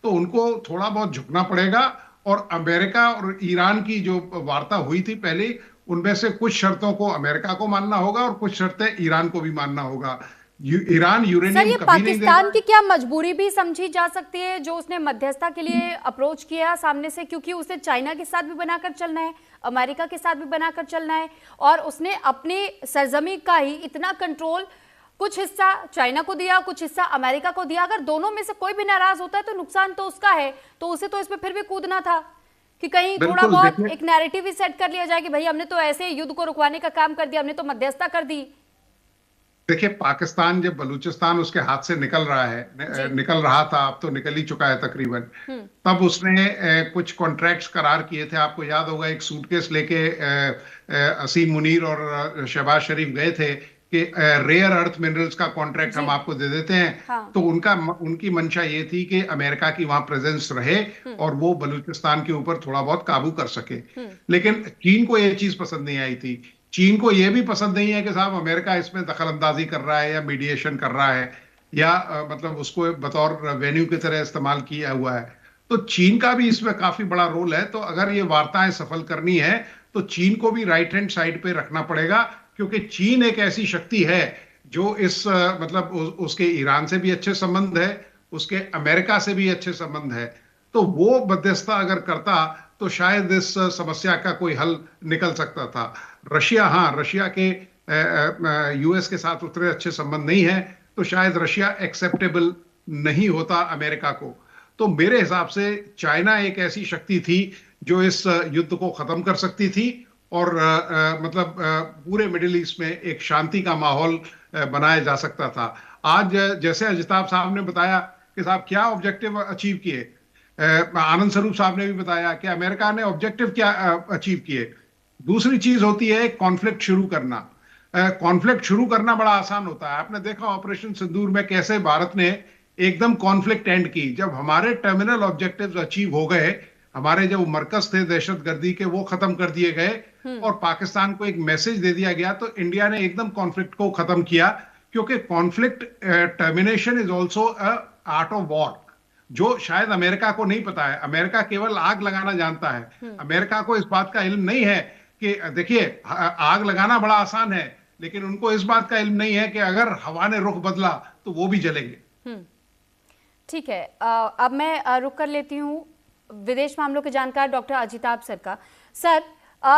तो उनको थोड़ा बहुत झुकना पड़ेगा। और अमेरिका और ईरान की जो वार्ता हुई थी पहले, उनमें से कुछ शर्तों को अमेरिका को मानना होगा और कुछ शर्तें ईरान को भी मानना होगा। ईरान सर, यूरेनियम ये कभी नहीं पाकिस्तान देगा। की क्या मजबूरी भी समझी जा सकती है जो उसने मध्यस्थता के लिए अप्रोच किया सामने से, क्योंकि उसे चाइना के साथ भी बनाकर चलना है, अमेरिका के साथ भी बनाकर चलना है, और उसने अपने सरजमी का ही इतना कंट्रोल कुछ हिस्सा चाइना को दिया, कुछ हिस्सा अमेरिका को दिया। अगर दोनों में से कोई भी नाराज होता है तो नुकसान तो उसका है, तो उसे तो इसमें फिर भी कूदना था कि कहीं थोड़ा बहुत एक नैरेटिव भी सेट कर लिया जाए कि भाई हमने तो ऐसे युद्ध को रुकवाने का काम कर दिया, हमने तो मध्यस्थता कर दी। देखिए, पाकिस्तान जब बलूचिस्तान उसके हाथ से निकल रहा था, अब तो निकल ही चुका है तकरीबन, तब उसने कुछ कॉन्ट्रैक्ट्स करार किए थे। आपको याद होगा, एक सूटकेस लेके असीम मुनीर और शहबाज शरीफ गए थे कि रेयर अर्थ मिनरल्स का कॉन्ट्रैक्ट हम आपको दे देते हैं। हाँ। तो उनकी मंशा ये थी कि अमेरिका की वहां प्रेजेंस रहे और वो बलूचिस्तान के ऊपर थोड़ा बहुत काबू कर सके। लेकिन चीन को ये चीज पसंद नहीं आई थी। चीन को यह भी पसंद नहीं है कि साहब अमेरिका इसमें दखल अंदाजी कर रहा है या मीडिएशन कर रहा है या मतलब उसको बतौर वेन्यू की तरह इस्तेमाल किया हुआ है। तो चीन का भी इसमें काफी बड़ा रोल है। तो अगर ये वार्ताएं सफल करनी है तो चीन को भी राइट हैंड साइड पे रखना पड़ेगा, क्योंकि चीन एक ऐसी शक्ति है जो इस मतलब उसके ईरान से भी अच्छे संबंध है, उसके अमेरिका से भी अच्छे संबंध है। तो वो मध्यस्थता अगर करता तो शायद इस समस्या का कोई हल निकल सकता था। रशिया, हाँ, रशिया के यूएस के साथ उतने अच्छे संबंध नहीं है, तो शायद रशिया एक्सेप्टेबल नहीं होता अमेरिका को। तो मेरे हिसाब से चाइना एक ऐसी शक्ति थी जो इस युद्ध को खत्म कर सकती थी और मतलब पूरे मिडिल ईस्ट में एक शांति का माहौल बनाया जा सकता था। आज जैसे अजिताभ साहब ने बताया कि साहब क्या ऑब्जेक्टिव अचीव किए, आनंद स्वरूप साहब ने भी बताया कि अमेरिका ने ऑब्जेक्टिव क्या अचीव किए। दूसरी चीज होती है कॉन्फ्लिक्ट शुरू करना। कॉन्फ्लिक्ट शुरू करना बड़ा आसान होता है। आपने देखा ऑपरेशन सिंदूर में कैसे भारत ने एकदम कॉन्फ्लिक्ट एंड की। जब हमारे टर्मिनल ऑब्जेक्टिव्स अचीव हो गए, हमारे जो मरकज थे दहशतगर्दी के वो खत्म कर दिए गए और पाकिस्तान को एक मैसेज दे दिया गया, तो इंडिया ने एकदम कॉन्फ्लिक्ट को खत्म किया। क्योंकि conflict termination is also art of war, जो शायद अमेरिका को नहीं पता है। अमेरिका केवल आग लगाना जानता है। अमेरिका को इस बात का इल्म नहीं है कि देखिए आग लगाना बड़ा आसान है, लेकिन उनको इस बात का इल्म नहीं है कि अगर हवा ने रुख बदला तो वो भी जलेंगे। ठीक है, अब मैं रुक कर लेती हूँ विदेश मामलों के जानकार डॉक्टर अजिताभ सर का। सर,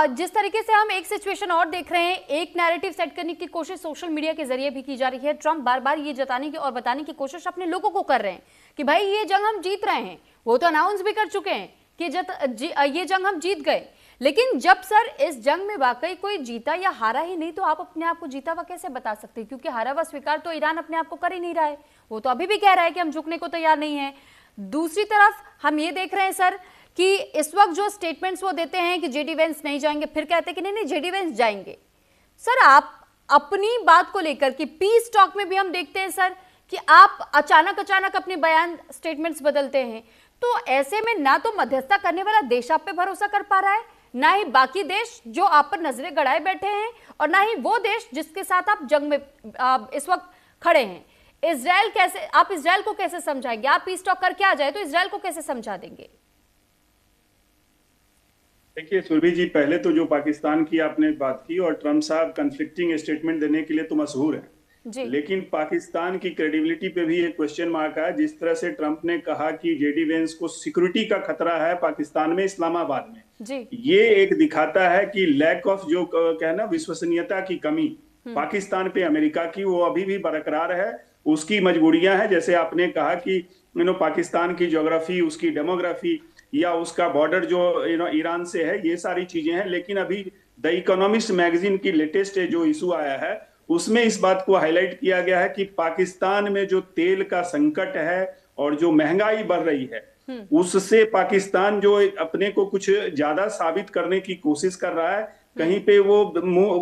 जिस तरीके से हम एक सिचुएशन और देख रहे हैं, एक नैरेटिव सेट करने की कोशिश सोशल मीडिया के जरिए भी की जा रही है। ट्रंप बार बार ये जताने की और बताने की कोशिश अपने लोगों को कर रहे हैं कि भाई ये जंग हम जीत रहे हैं। वो तो अनाउंस भी कर चुके हैं कि ये जंग हम जीत गए। लेकिन जब सर इस जंग में वाकई कोई जीता या हारा ही नहीं, तो आप अपने आप को जीता हुआ कैसे बता सकते हैं? क्योंकि हारा हुआ स्वीकार तो ईरान अपने आप को कर ही नहीं रहा है। वो तो अभी भी कह रहा है कि हम झुकने को तैयार नहीं है। दूसरी तरफ हम ये देख रहे हैं सर कि इस वक्त जो स्टेटमेंट्स वो देते हैं कि जेडी वेंस नहीं जाएंगे, फिर कहते हैं कि नहीं जेडी वेंस जाएंगे। सर, आप अपनी बात को लेकर कि पीस टॉक में भी हम देखते हैं सर कि आप अचानक अपने बयान स्टेटमेंट्स बदलते हैं। तो ऐसे में ना तो मध्यस्थता करने वाला देश आप पे भरोसा कर पा रहा है, ना ही बाकी देश जो आप पर नजरें गड़ाए बैठे हैं, और ना ही वो देश जिसके साथ आप जंग में इस वक्त खड़े हैं। इजराइल कैसे, आप इजराइल को कैसे समझाएंगे? आप पीस टॉक करके आ जाए तो इजराइल को कैसे समझा देंगे? देखिए सुरभि जी, पहले तो जो पाकिस्तान की आपने बात की, और ट्रंप साहब कंफ्लिक्टिंग स्टेटमेंट देने के लिए तो मशहूर है, लेकिन पाकिस्तान की क्रेडिबिलिटी पे भी एक क्वेश्चन मार्क है। जिस तरह से ट्रंप ने कहा कि जेडी वेंस को सिक्योरिटी का खतरा है पाकिस्तान में, इस्लामाबाद में, ये एक दिखाता है कि लैक ऑफ जो कहना विश्वसनीयता की कमी पाकिस्तान पे अमेरिका की, वो अभी भी बरकरार है। उसकी मजबूरियां हैं, जैसे आपने कहा कि पाकिस्तान की ज्योग्राफी, उसकी डेमोग्राफी या उसका बॉर्डर जो ईरान से है, ये सारी चीजें हैं। लेकिन अभी द इकोनॉमिस्ट मैगजीन की लेटेस्ट जो इशू आया है उसमें इस बात को हाईलाइट किया गया है कि पाकिस्तान में जो तेल का संकट है और जो महंगाई बढ़ रही है, उससे पाकिस्तान जो अपने को कुछ ज्यादा साबित करने की कोशिश कर रहा है, कहीं पे वो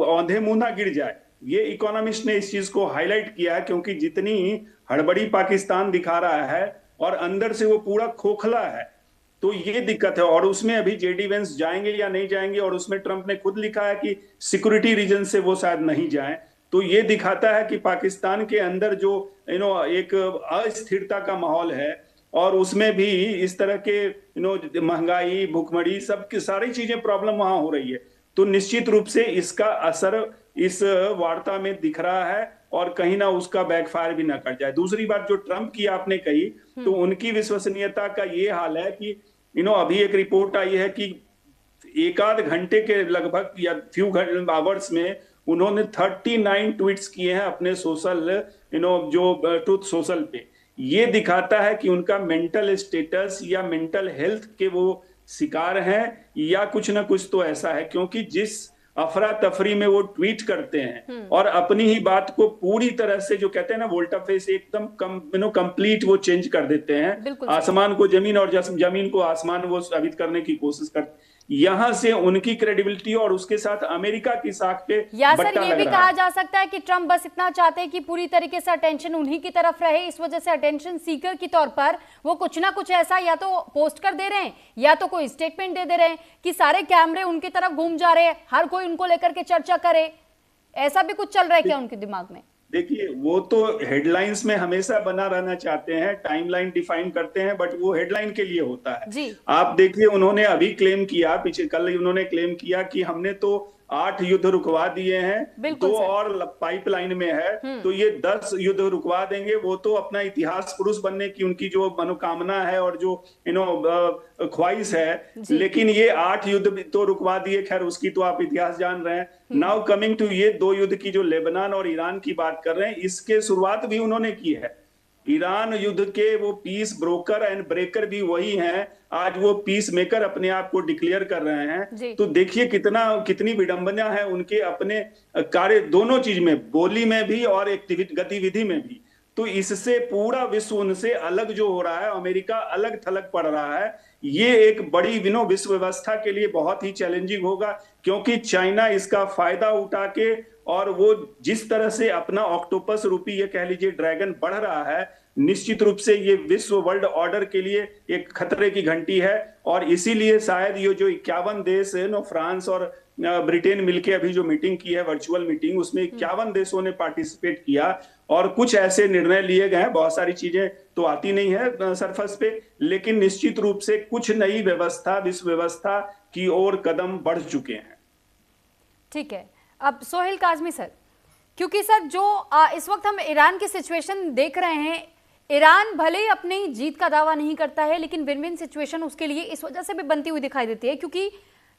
औंधे मुंह ना गिर जाए। ये इकोनॉमिस्ट ने इस चीज को हाईलाइट किया है, क्योंकि जितनी हड़बड़ी पाकिस्तान दिखा रहा है और अंदर से वो पूरा खोखला है, तो ये दिक्कत है। और उसमें अभी जेडी वेंस जाएंगे या नहीं जाएंगे, और उसमें ट्रंप ने खुद लिखा है कि सिक्योरिटी रीजन से वो शायद नहीं जाएं। तो ये दिखाता है कि पाकिस्तान के अंदर जो एक अस्थिरता का माहौल है, और उसमें भी इस तरह के महंगाई, भूखमरी, सब की सारी चीजें प्रॉब्लम वहां हो रही है। तो निश्चित रूप से इसका असर इस वार्ता में दिख रहा है। और कहीं ना उसका बैकफायर भी ना कर जाए। दूसरी बात जो ट्रंप की आपने कही, तो उनकी विश्वसनीयता का ये हाल है कि अभी एक रिपोर्ट आई है कि एक आध घंटे के लगभग या फ्यू आवर्स में उन्होंने 39 ट्वीट्स किए हैं अपने सोशल जो ट्रूथ सोशल पे। ये दिखाता है कि उनका मेंटल स्टेटस या मेंटल हेल्थ के वो शिकार हैं या कुछ ना कुछ तो ऐसा है, क्योंकि जिस अफरा तफरी में वो ट्वीट करते हैं और अपनी ही बात को पूरी तरह से जो कहते हैं ना वोल्टा फेस एकदम कंप्लीट वो चेंज कर देते हैं। आसमान को जमीन और जमीन को आसमान वो साबित करने की कोशिश करते। यहां से उनकी क्रेडिबिलिटी और उसके साथ अमेरिका की साख पे या सर ये भी कहा जा सकता है कि ट्रंप बस इतना चाहते हैं कि पूरी तरीके से अटेंशन उन्हीं की तरफ रहे, इस वजह से अटेंशन सीकर की तौर पर वो कुछ ना कुछ ऐसा या तो पोस्ट कर दे रहे हैं या तो कोई स्टेटमेंट दे रहे हैं कि सारे कैमरे उनकी तरफ घूम जा रहे हैं, हर कोई उनको लेकर के चर्चा करे। ऐसा भी कुछ चल रहा है क्या उनके दिमाग में? देखिए, वो तो हेडलाइंस में हमेशा बना रहना चाहते हैं, टाइमलाइन डिफाइन करते हैं, बट वो हेडलाइन के लिए होता है जी। आप देखिए, उन्होंने अभी क्लेम किया, पीछे कल उन्होंने क्लेम किया कि हमने तो 8 युद्ध रुकवा दिए हैं, 2 और पाइपलाइन में है, तो ये 10 युद्ध रुकवा देंगे। वो तो अपना इतिहास पुरुष बनने की उनकी जो मनोकामना है और जो ख्वाहिश है, लेकिन ये 8 युद्ध तो रुकवा दिए, खैर उसकी तो आप इतिहास जान रहे हैं। नाउ कमिंग टू ये 2 युद्ध की जो लेबनान और ईरान की बात कर रहे हैं, इसके शुरुआत भी उन्होंने की है। ईरान युद्ध के वो पीस ब्रोकर एंड ब्रेकर भी वही हैं, आज वो पीस मेकर अपने आप को डिक्लेयर कर रहे हैं। तो देखिए कितनी विडंबना है उनके अपने कार्य, दोनों चीज में, बोली में भी और गतिविधि में भी। तो इससे पूरा विश्व उनसे अलग जो हो रहा है, अमेरिका अलग थलग पड़ रहा है। ये एक बड़ी विश्व व्यवस्था के लिए बहुत ही चैलेंजिंग होगा, क्योंकि चाइना इसका फायदा उठा के और वो जिस तरह से अपना ऑक्टोपस रूपी ये कह लीजिए ड्रैगन बढ़ रहा है, निश्चित रूप से ये विश्व वर्ल्ड ऑर्डर के लिए एक खतरे की घंटी है। और इसीलिए शायद ये जो 51 देश है ना, फ्रांस और ब्रिटेन मिलके अभी जो मीटिंग की है, वर्चुअल मीटिंग, उसमें 51 देशों ने पार्टिसिपेट किया और कुछ ऐसे निर्णय लिए गए हैं। बहुत सारी चीजें तो आती नहीं है सरफेस पे, लेकिन निश्चित रूप से कुछ नई व्यवस्था, विश्व व्यवस्था की ओर कदम बढ़ चुके हैं। ठीक है, अब सोहेल काजमी सर, क्योंकि सर जो इस वक्त हम ईरान की सिचुएशन देख रहे हैं, ईरान भले ही अपनी जीत का दावा नहीं करता है, लेकिन विन विन सिचुएशन उसके लिए इस वजह से भी बनती हुई दिखाई देती है क्योंकि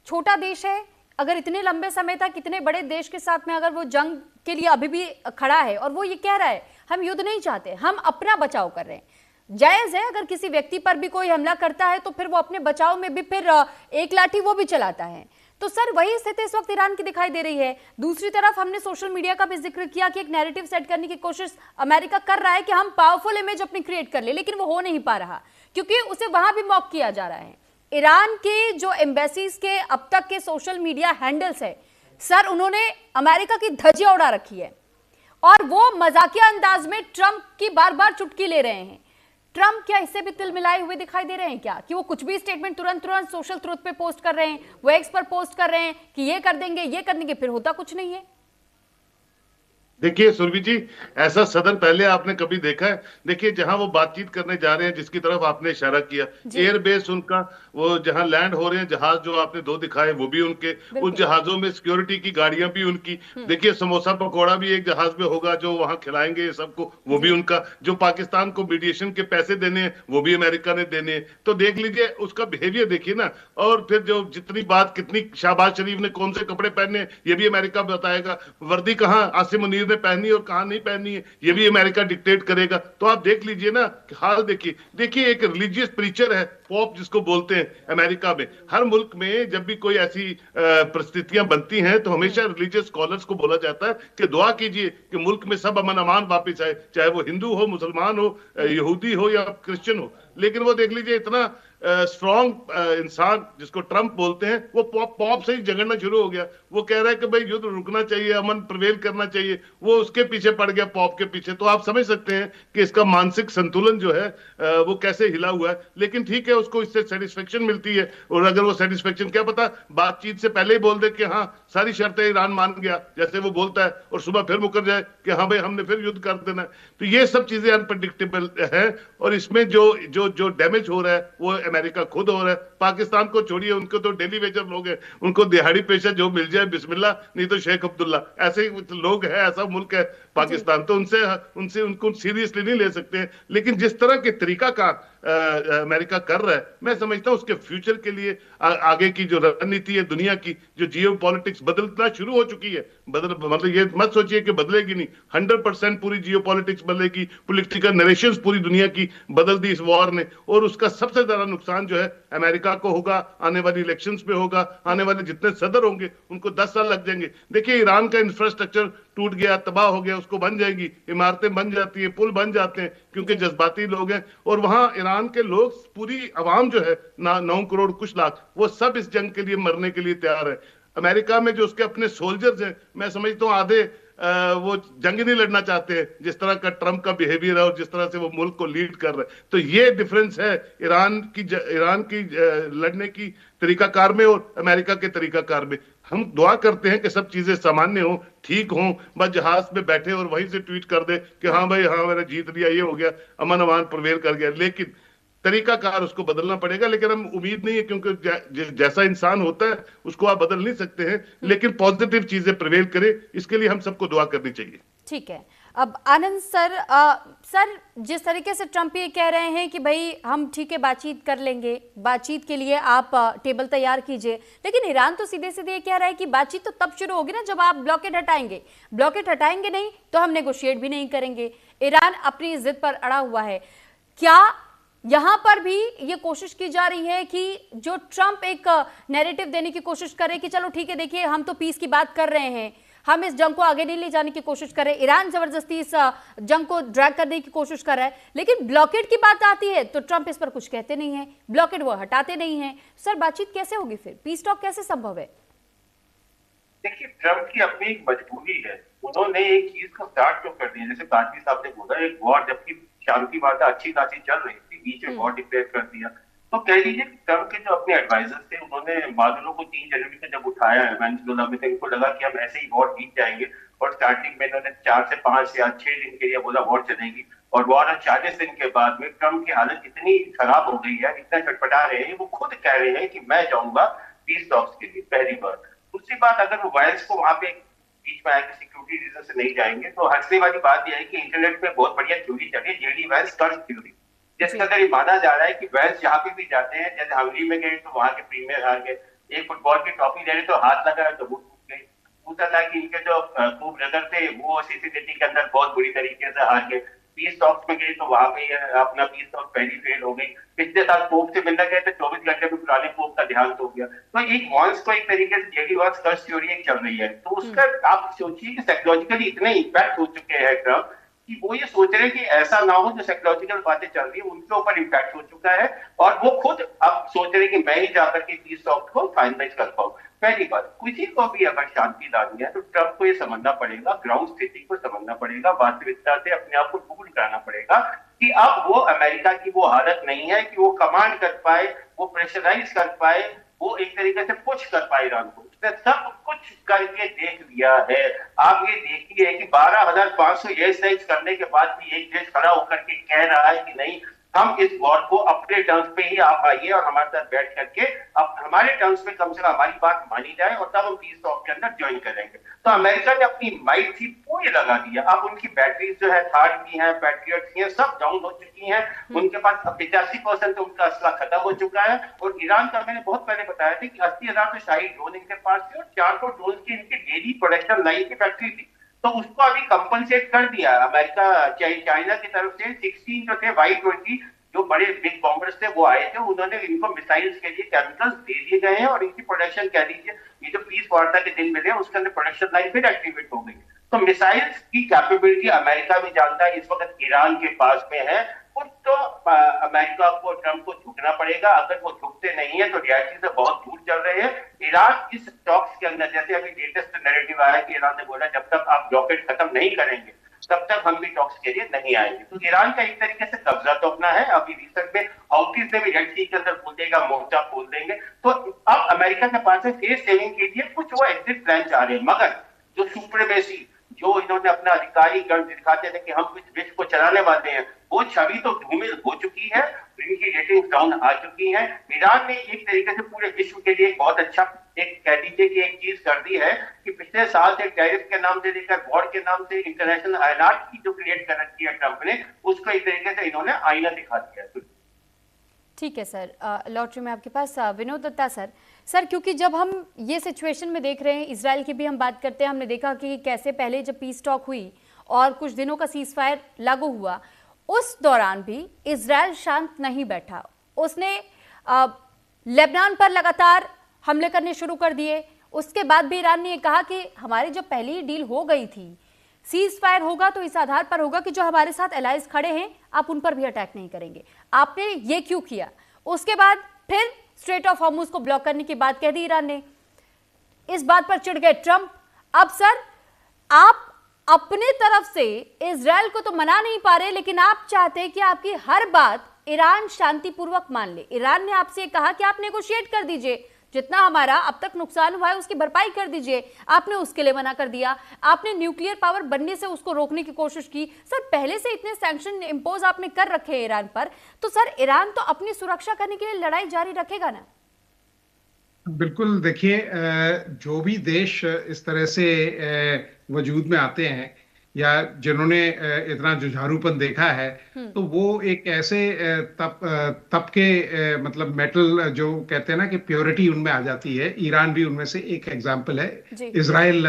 छोटा देश है, अगर इतने लंबे समय तक इतने बड़े देश के साथ में अगर वो जंग के लिए अभी भी खड़ा है और वो ये कह रहा है हम युद्ध नहीं चाहते, हम अपना बचाव कर रहे हैं, जायज है। अगर किसी व्यक्ति पर भी कोई हमला करता है तो फिर वो अपने बचाव में भी फिर एक लाठी वो भी चलाता है। तो सर वही स्थिति इस वक्त ईरान की दिखाई दे रही है। दूसरी तरफ हमने सोशल मीडिया का भी जिक्र किया कि एक नैरेटिव सेट करने की कोशिश अमेरिका कर रहा है कि हम पावरफुल इमेज अपनी क्रिएट कर ले, लेकिन वो हो नहीं पा रहा क्योंकि उसे वहां भी मॉक किया जा रहा है। ईरान के जो एम्बेसीज के अब तक के सोशल मीडिया हैंडल्स है सर, उन्होंने अमेरिका की धज्जियां उड़ा रखी है और वो मजाकिया अंदाज में ट्रंप की बार बार चुटकी ले रहे हैं। ट्रंप क्या इससे भी तिल मिलाए हुए दिखाई दे रहे हैं क्या, कि वो कुछ भी स्टेटमेंट तुरंत सोशल ट्रूथ पे पोस्ट कर रहे हैं, वो एक्स पर पोस्ट कर रहे हैं कि ये कर देंगे, फिर होता कुछ नहीं है। देखिए सुरभि जी, ऐसा सदन पहले आपने कभी देखा है? देखिए जहां वो बातचीत करने जा रहे हैं, जिसकी तरफ आपने इशारा किया, एयरबेस उनका, वो जहां लैंड हो रहे हैं जहाज जो आपने 2 दिखाए वो भी उनके, उन जहाजों में सिक्योरिटी की गाड़ियां भी उनकी। देखिए समोसा पकौड़ा भी एक जहाज में होगा जो वहां खिलाएंगे सबको, वो भी उनका। जो पाकिस्तान को मीडिएशन के पैसे देने हैं वो भी अमेरिका ने देने हैं। तो देख लीजिए उसका बिहेवियर देखिए ना। और फिर जो जितनी बात, कितनी शहबाज शरीफ ने कौन से कपड़े पहने ये भी अमेरिका बताएगा, वर्दी कहाँ आसिम मुनीर पहनी और कहां नहीं पहनी है ये भी अमेरिका डिक्टेट करेगा। तो आप देख लीजिए ना हाल। देखिए एक रिलीजियस प्रीचर है, पॉप जिसको बोलते हैं अमेरिका में। हर मुल्क में जब भी कोई ऐसी परिस्थितियां बनती हैं तो हमेशा रिलीजियस स्कॉलर्स को बोला जाता है कि दुआ कीजिए कि मुल्क में सब अमन अमान वापस आए, चाहे वो हिंदू हो, मुसलमान हो, यहूदी हो या क्रिश्चियन हो। लेकिन वो देख लीजिए इतना स्ट्रॉन्ग इंसान जिसको ट्रंप बोलते हैं, वो पॉप से ही झगड़ना शुरू हो गया। वो कह रहा है कि भाई युद्ध रुकना चाहिए, अमन प्रिवेल करना चाहिए, वो उसके पीछे पड़ गया, पॉप के पीछे। तो आप समझ सकते हैं कि इसका मानसिक संतुलन जो है वो कैसे हिला हुआ है। लेकिन ठीक है, उसको इससे सेटिस्फेक्शन मिलती है। और अगर वो सेटिस्फेक्शन, क्या पता बातचीत से पहले ही बोल दे कि हाँ सारी शर्तें ईरान मान गया, जैसे वो बोलता है, और सुबह फिर मुकर जाए कि हाँ भाई हमने फिर युद्ध कर देना है। तो ये सब चीजें अनप्रेडिक्टेबल है और इसमें जो डैमेज हो रहा है वो अमेरिका खुद हो रहा है। पाकिस्तान को छोड़िए, उनको तो डेली वेजर लोग हैं, उनको दिहाड़ी पेशा जो मिल जाए बिस्मिल्लाह, नहीं तो शेख अब्दुल्ला, ऐसे लोग हैं, ऐसा मुल्क है पाकिस्तान। तो उनसे उनको सीरियसली नहीं ले सकते। लेकिन जिस तरह के तरीका का अमेरिका कर रहा है, मैं समझता हूं उसके फ्यूचर के लिए आगे की जो रणनीति है दुनिया की, जो जियो पॉलिटिक्स बदलना शुरू हो चुकी है, मतलब ये मत सोचिए कि बदलेगी नहीं, 100% पूरी जियो पॉलिटिक्स बदलेगी। पॉलिटिकल नरेशंस पूरी दुनिया की बदल दी इस वॉर ने, और उसका सबसे ज्यादा नुकसान जो है अमेरिका को होगा, आने वाली इलेक्शंस पे होगा। आने वाले जितने सदर होंगे उनको 10 साल लग जाएंगे। देखिए ईरान का इंफ्रास्ट्रक्चर टूट गया, तबाह हो गया, उसको बन जाएगी, इमारतें बन जाती है, पुल बन जाते हैं, क्योंकि जज्बाती लोग हैं। और वहां ईरान के लोग, पूरी आवाम जो है 9 करोड़ कुछ लाख, वो सब इस जंग के लिए मरने के लिए तैयार है। अमेरिका में जो उसके अपने सोल्जर्स हैं, मैं समझता हूँ आधे वो जंग नहीं लड़ना चाहते हैं, जिस तरह का ट्रंप का बिहेवियर है और जिस तरह से वो मुल्क को लीड कर रहे हैं। तो ये डिफरेंस है ईरान की लड़ने की तरीकाकार में और अमेरिका के तरीकाकार में। हम दुआ करते हैं कि सब चीजें सामान्य हो, ठीक हो, बस जहाज में बैठे और वहीं से ट्वीट कर दे कि हाँ भाई हाँ मैंने जीत लिया, ये हो गया, अमन अमान प्रवेल कर गया। लेकिन तरीकाकार उसको बदलना पड़ेगा। लेकिन हम उम्मीद नहीं है, क्योंकि जैसा इंसान होता है उसको आप बदल नहीं सकते हैं, लेकिन पॉजिटिव चीजें प्रिवेल करें, इसके लिए हम सबको दुआ करनी चाहिए। ठीक है। अब आनंद सर, सर जिस तरीके से ट्रंप ये कह रहे हैं कि भाई हम ठीक है बातचीत कर लेंगे, बातचीत के लिए आप टेबल तैयार कीजिए, लेकिन ईरान तो सीधे सीधे ये कह रहा है कि बातचीत तो तब शुरू होगी ना जब आप ब्लॉकेड हटाएंगे। ब्लॉकेड हटाएंगे नहीं तो हम नेगोशिएट भी नहीं करेंगे। ईरान अपनी जिद पर अड़ा हुआ है। क्या यहां पर भी ये कोशिश की जा रही है कि जो ट्रंप एक नैरेटिव देने की कोशिश करे कि चलो ठीक है, देखिए हम तो पीस की बात कर रहे हैं, हम इस जंग को आगे नहीं ले जाने की कोशिश कर रहे, ईरान जबरदस्ती इस जंग को ड्रैग करने की कोशिश कर रहा है, लेकिन ब्लॉकेड की बात आती है तो ट्रंप इस पर कुछ कहते नहीं है, ब्लॉकेड वो हटाते नहीं है। सर बातचीत कैसे होगी फिर, पीस टॉक कैसे संभव है? देखिए ट्रंप की अपनी एक मजबूरी है, उन्होंने एक चीज को स्टार्ट तो कर दिया, जैसे काजमी साहब ने बोला, एक वॉर, जबकि शांति वार्ता अच्छी खासी चल रही थी, बीच में वॉर डिक्लेयर कर दिया। तो कह लीजिए कि ट्रंप के जो अपने एडवाइजर्स थे, उन्होंने मादुरो को 3 जनवरी को जब उठाया है वेनेजुएला में, तो इनको लगा कि हम ऐसे ही वॉर जीत जाएंगे, और स्टार्टिंग में इन्होंने 4 से 5 या 6 दिन के लिए बोला वॉर चलेगी, और वॉर 40 दिन के बाद में ट्रंप की हालत इतनी खराब हो गई है, इतना चटपटा रहे हैं, वो खुद कह रहे हैं कि मैं जाऊंगा पीस टॉक्स के लिए, पहली बार। दूसरी बात, अगर वो वायरस को वहां पे बीच में आके सिक्योरिटी रीजन से नहीं जाएंगे, तो हंसने वाली बात यह है कि इंटरनेट में बहुत बढ़िया थ्योरी चली, जेडी वायरस कर्ज थ्योरी, जिसका अगर ये माना जा रहा है कि वैल्स जहाँ पे भी जाते हैं, जैसे हंगरी में गए तो वहां के प्रीमियर हार गए, एक फुटबॉल की ट्रॉफी ले रहे तो हाथ लगा तो वो टूट गई। दूसरा था कि इनके जो खूब ब्रदर थे वो सिसिलिटी के अंदर बहुत बुरी तरीके से हार गए। पीस टॉक्स में गए तो वहां पे अपना पीस टॉक पहली फेल हो गई। पिछले साल पोप से मिलने गए तो 24 घंटे में पुराने पोप का देहांत हो गया। तो एक वॉन्स को एक तरीके से जेडी वॉन्स कर्ज थ्योरी चल रही है, तो उसका आप सोचिए कि साइकोलॉजिकली इतने इम्पैक्ट हो चुके हैं ट्रंप कि वो ये सोच रहे हैं कि ऐसा ना हो, जो साइकोलॉजिकल बातें चल रही है उनके ऊपर इम्पैक्ट हो चुका है, और वो खुद अब सोच रहे हैं कि मैं ही जाकर के पीस टॉक को फाइनलाइज कर पाऊं। पहली बात, किसी को भी अगर शांति लानी है तो ट्रंप को ये समझना पड़ेगा, ग्राउंड स्थिति को समझना पड़ेगा, वास्तविकता से अपने आप को दूर कराना पड़ेगा कि अब वो अमेरिका की वो हालत नहीं है कि वो कमांड कर पाए, वो प्रेशराइज कर पाए, वो एक तरीके से पुश कर पाए ईरान को। उसने सब कुछ करके देख लिया है। आप ये देखिए कि 12,500 एयर स्ट्राइक्स करने के बाद भी एक देश खड़ा होकर के कह रहा है कि नहीं, हम इस वॉर को अपने टर्म्स पे ही आप आइए और हमारे साथ बैठ करके अब हमारे टर्म्स पे कम से कम हमारी बात मानी जाए, और तब हम पीस टॉक के अंदर ज्वाइन करेंगे। तो अमेरिका ने अपनी माइट थी पूरी लगा दिया। अब उनकी बैटरीज जो है थार की हैं, पैट्रियट की हैं, सब डाउन हो चुकी हैं। उनके पास 85% उनका असला खत्म हो चुका है। और ईरान का मैंने बहुत पहले बताया था कि 80,000 तो शाही ड्रोन इनके पास थे, और 400 ड्रोन की इनकी डेली प्रोडक्शन लाइन की फैक्ट्री थी। तो उसको अभी कंपनसेट कर दिया अमेरिका, चाइना की तरफ से 16 जो थे Y-20 जो बड़े बिग बॉम्बर्स थे वो आए थे, उन्होंने इनको मिसाइल्स के लिए केमिकल्स दे दिए गए हैं, और इनकी प्रोडक्शन कह लीजिए ये जो पीस वार्ता के दिन मिले उसके अंदर प्रोडक्शन लाइन फिर एक्टिवेट हो गई। तो मिसाइल्स की कैपेबिलिटी अमेरिका भी जानता है इस वक्त ईरान के पास में है। तो अमेरिका को, ट्रंप को झुकना पड़ेगा। अगर वो झुकते नहीं है तो रियलिटी से बहुत दूर चल रहे हैं। ईरान इस टॉक्स के अंदर, जैसे अभी लेटेस्ट नैरेटिव आया कि ईरान ने बोला जब तक आप ब्लॉकेड खत्म नहीं करेंगे तब तक हम भी टॉक्स के लिए नहीं आएंगे। तो ईरान का एक तरीके से कब्जा तो अपना है। अभी रिसेंट में हाउथीज ने भी रेड सी के अंदर खोल देगा, मोर्चा खोल देंगे। तो अब अमेरिका के पास फेस सेविंग के लिए कुछ वो एग्जिट प्लान चाह रहे हैं, मगर जो सुप्रीमेसी, जो इन्होंने अपना अधिकारी गण दिखाते थे कि हम इस विश्व को चलाने वाले हैं, वो छवि तो धूमिल हो चुकी है, इनकी रेटिंग डाउन आ चुकी है। ईरान ने एक तरीके से पूरे विश्व के लिए बहुत अच्छा एक कह दीजिए कि एक चीज कर दी है कि पिछले साल से टैरिफ के नाम से लेकर वॉर के नाम से इंटरनेशनल हायरार्की जो क्रिएट कर रखी है ट्रंप ने, उसको एक तरीके से इन्होंने आईना दिखा दिया है। ठीक है सर, लॉटरी में आपके पास विनोद दत्ता सर क्योंकि जब हम ये सिचुएशन में देख रहे हैं, इसराइल की भी हम बात करते हैं, हमने देखा कि कैसे पहले जब पीस टॉक हुई और कुछ दिनों का सीज फायर लागू हुआ, उस दौरान भी इसराइल शांत नहीं बैठा। उसने लेबनान पर लगातार हमले करने शुरू कर दिए। उसके बाद भी ईरान ने ये कहा कि हमारी जब पहली ही डील हो गई थी, सीज फायर होगा तो इस आधार पर होगा कि जो हमारे साथ एलाइज खड़े हैं आप उन पर भी अटैक नहीं करेंगे। आपने ये क्यों किया? उसके बाद फिर स्ट्रेट ऑफ हॉर्मुज को ब्लॉक करने की बात कह दी ईरान ने। इस बात पर चिढ़ गए ट्रंप। अब सर आप अपने तरफ से इजराइल को तो मना नहीं पा रहे, लेकिन आप चाहते हैं कि आपकी हर बात ईरान शांतिपूर्वक मान ले। ईरान ने आपसे कहा कि आप नेगोशिएट कर दीजिए, जितना हमारा अब तक नुकसान हुआ है उसकी भरपाई कर दीजिए। आपने उसके लिए मना कर दिया। आपने न्यूक्लियर पावर बनने से उसको रोकने की कोशिश की। सर पहले से इतने सैंक्शन इंपोज आपने कर रखे हैं ईरान पर, तो सर ईरान तो अपनी सुरक्षा करने के लिए लड़ाई जारी रखेगा ना? बिल्कुल। देखिए, जो भी देश इस तरह से वजूद में आते हैं या जिन्होंने इतना जुझारूपन देखा है, तो वो एक ऐसे तब के मतलब मेटल जो कहते हैं ना कि प्योरिटी उनमें आ जाती है। ईरान भी उनमें से एक एग्जाम्पल है। इजराइल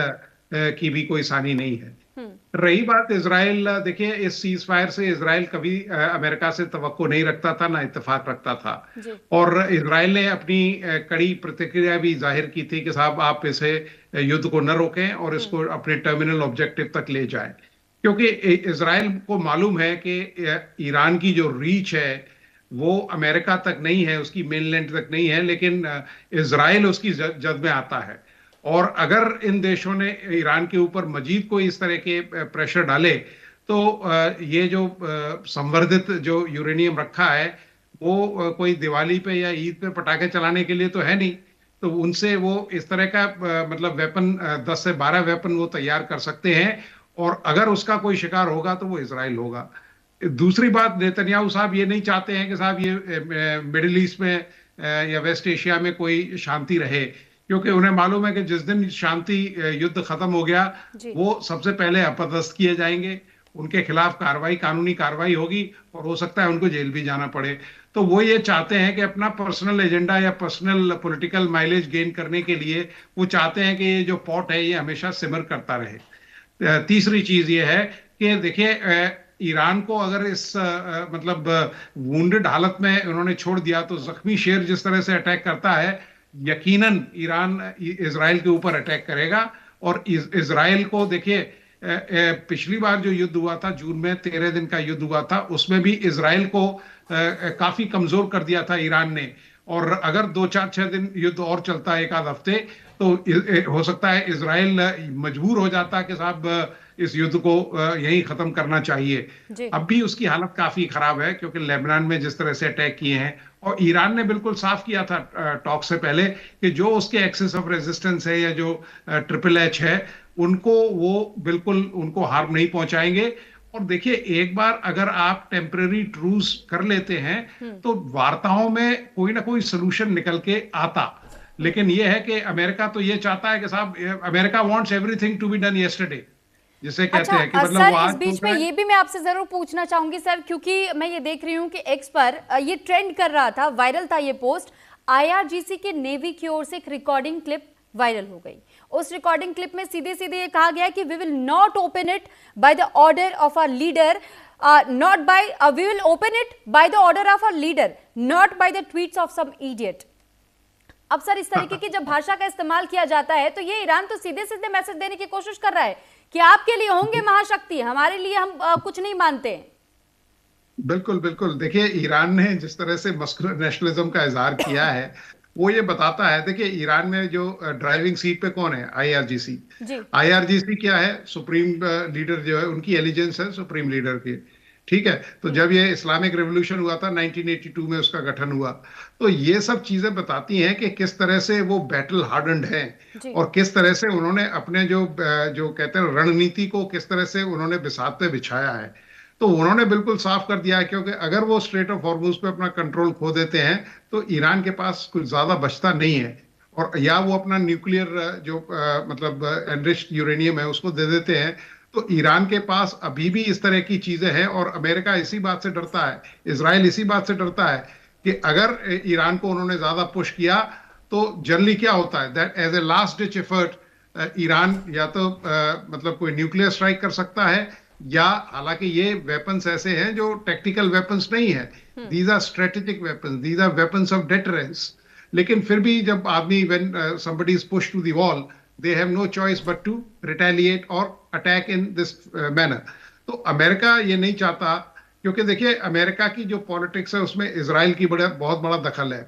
की भी कोई सानी नहीं है। रही बात इजराइल, देखिए इस सीज फायर से इजराइल कभी अमेरिका से तवक्को नहीं रखता था, ना इत्तेफाक रखता था। और इजराइल ने अपनी कड़ी प्रतिक्रिया भी जाहिर की थी कि साहब आप इसे युद्ध को न रोकें और इसको अपने टर्मिनल ऑब्जेक्टिव तक ले जाएं, क्योंकि इजराइल को मालूम है कि ईरान की जो रीच है वो अमेरिका तक नहीं है, उसकी मेनलैंड तक नहीं है, लेकिन इजराइल उसकी जद में आता है। और अगर इन देशों ने ईरान के ऊपर मजीद कोई इस तरह के प्रेशर डाले तो ये जो संवर्धित जो यूरेनियम रखा है वो कोई दिवाली पे या ईद पे पटाखे चलाने के लिए तो है नहीं, तो उनसे वो इस तरह का मतलब वेपन 10 से 12 वेपन वो तैयार कर सकते हैं, और अगर उसका कोई शिकार होगा तो वो इजराइल होगा। दूसरी बात, नेतन्याहू साहब ये नहीं चाहते हैं कि साहब ये मिडिल ईस्ट में या वेस्ट एशिया में कोई शांति रहे, क्योंकि उन्हें मालूम है कि जिस दिन शांति युद्ध खत्म हो गया वो सबसे पहले अपदस्थ किए जाएंगे, उनके खिलाफ कार्रवाई, कानूनी कार्रवाई होगी और हो सकता है उनको जेल भी जाना पड़े। तो वो ये चाहते हैं कि अपना पर्सनल एजेंडा या पर्सनल पॉलिटिकल माइलेज गेन करने के लिए वो चाहते हैं कि ये जो पॉट है ये हमेशा सिमर करता रहे। तीसरी चीज ये है कि देखिए ईरान को अगर इस मतलब वुंडेड हालत में उन्होंने छोड़ दिया तो जख्मी शेर जिस तरह से अटैक करता है, यकीनन ईरान इजराइल के ऊपर अटैक करेगा। और इजराइल को देखिए पिछली बार जो युद्ध हुआ था जून में 13 दिन का युद्ध हुआ था, उसमें भी इजराइल को काफी कमजोर कर दिया था ईरान ने। और अगर 2-4-6 दिन युद्ध और चलता है, एक आध हफ्ते, तो हो सकता है इजराइल मजबूर हो जाता कि साहब इस युद्ध को यहीं खत्म करना चाहिए। अब भी उसकी हालत काफी खराब है, क्योंकि लेबनान में जिस तरह से अटैक किए हैं, और ईरान ने बिल्कुल साफ किया था टॉक से पहले कि जो उसके एक्सेस ऑफ रेजिस्टेंस है या जो HHH है उनको वो बिल्कुल उनको हार्म नहीं पहुंचाएंगे। और देखिए एक बार अगर आप टेम्पररी ट्रूस कर लेते हैं तो वार्ताओं में कोई ना कोई सोल्यूशन निकल के आता। लेकिन ये है कि अमेरिका तो ये चाहता है कि साहब America wants everything to be done yesterday, जिसे कहते हैं कि मतलब सर इस बीच में ये भी मैं आपसे जरूर पूछना चाहूंगी सर, क्योंकि मैं ये देख रही हूँ कि एक्स पर ये ट्रेंड कर रहा था, वायरल था ये पोस्ट। IRGC के नेवी की ओर से एक रिकॉर्डिंग क्लिप वायरल हो गई। उस रिकॉर्डिंग क्लिप में सीधे सीधे ये कहा गया कि we will not open it by the order of our leader, we will open it by the order of our leader, not by the tweets of some idiot. अब सर इस तरीके की जब भाषा का इस्तेमाल किया जाता है तो ये ईरान तो सीधे सीधे मैसेज देने की कोशिश कर रहा है कि आपके लिए होंगे महाशक्ति, हमारे लिए हम कुछ नहीं मानते हैं। बिल्कुल बिल्कुल। देखिए ईरान ने जिस तरह से मस्कुलर नेशनलिज्म का इजहार किया है वो ये बताता है। देखिए ईरान में जो ड्राइविंग सीट पे कौन है? IRGC। IRGC क्या है? सुप्रीम लीडर जो है, उनकी एलिजेंस है सुप्रीम लीडर की। ठीक है। तो जब ये इस्लामिक रेवोल्यूशन हुआ था 1982 में, उसका गठन हुआ, तो ये सब चीजें बताती हैं कि किस तरह से वो बैटल हार्डन्ड हैं और किस तरह से उन्होंने अपने जो जो कहते हैं रणनीति को किस तरह से उन्होंने बिसात पे बिछाया है। तो उन्होंने बिल्कुल साफ कर दिया है, क्योंकि अगर वो स्ट्रेट ऑफ हॉर्मुज पे अपना कंट्रोल खो देते हैं तो ईरान के पास कुछ ज्यादा बचता नहीं है, और या वो अपना न्यूक्लियर जो मतलब एनरिच्ड यूरेनियम है उसको दे देते हैं, तो ईरान के पास अभी भी इस तरह की चीजें हैं। और अमेरिका इसी बात से डरता है, इजराइल इसी बात से डरता है कि अगर ईरान को उन्होंने ज्यादा पुश किया तो जनरली क्या होता है, that as a last ditch effort Iran या तो मतलब कोई न्यूक्लियर स्ट्राइक कर सकता है, या हालांकि ये वेपन्स ऐसे हैं जो टेक्टिकल वेपन्स नहीं है, these are strategic weapons, these are weapons of deterrence. लेकिन फिर भी जब आदमी when somebody is pushed to the wall, they have no choice but to retaliate or attack in this manner। तो अमेरिका ये नहीं चाहता, क्योंकि देखिए अमेरिका की जो पॉलिटिक्स है उसमें इजराइल की बहुत बड़ा दखल है।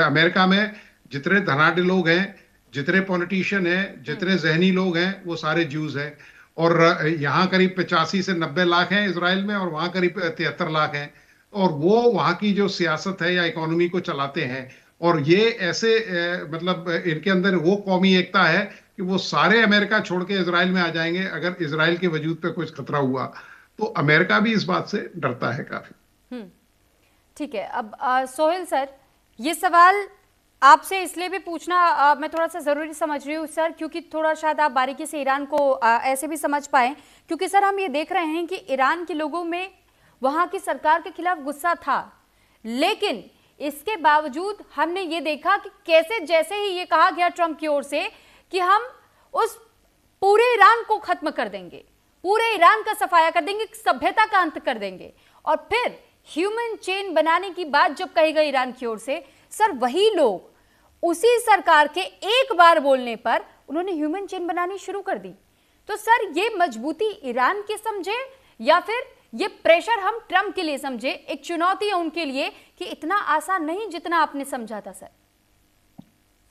अमेरिका में जितने धनाढ्य लोग हैं, जितने पॉलिटिशियन हैं, जितने जहनी लोग हैं, वो सारे ज्यूज हैं। और यहाँ करीब 85 से 90 लाख हैं इजराइल में, और वहाँ करीब 73 लाख हैं। और वो वहाँ की जो सियासत है या इकोनॉमी को चलाते हैं। और ये ऐसे मतलब इनके अंदर वो कौमी एकता है कि वो सारे अमेरिका छोड़ के इजराइल में आ जाएंगे अगर इजराइल के वजूद पे कुछ खतरा हुआ। तो अमेरिका भी इस बात से डरता है काफी। ठीक है। अब सोहेल सर, ये सवाल आपसे इसलिए भी पूछना मैं थोड़ा सा ज़रूरी समझ रही हूँ सर, क्योंकि थोड़ा शायद आप बारीकी से ईरान को ऐसे भी समझ पाएँ, क्योंकि सर हम ये देख रहे हैं कि ईरान के लोगों में वहाँ की सरकार के खिलाफ गुस्सा था, लेकिन इसके बावजूद हमने ये देखा कि कैसे जैसे ही ये कहा गया ट्रंप की ओर से कि हम उस पूरे ईरान को खत्म कर देंगे, पूरे ईरान का सफाया कर देंगे, सभ्यता का अंत कर देंगे, और फिर ह्यूमन चेन बनाने की बात जब कही गई ईरान की ओर से, सर वही लोग उसी सरकार के एक बार बोलने पर उन्होंने ह्यूमन चेन बनानी शुरू कर दी। तो सर ये मजबूती ईरान की समझे या फिर ये प्रेशर हम ट्रंप के लिए समझे, एक चुनौती है उनके लिए कि इतना आसान नहीं जितना आपने समझा था सर?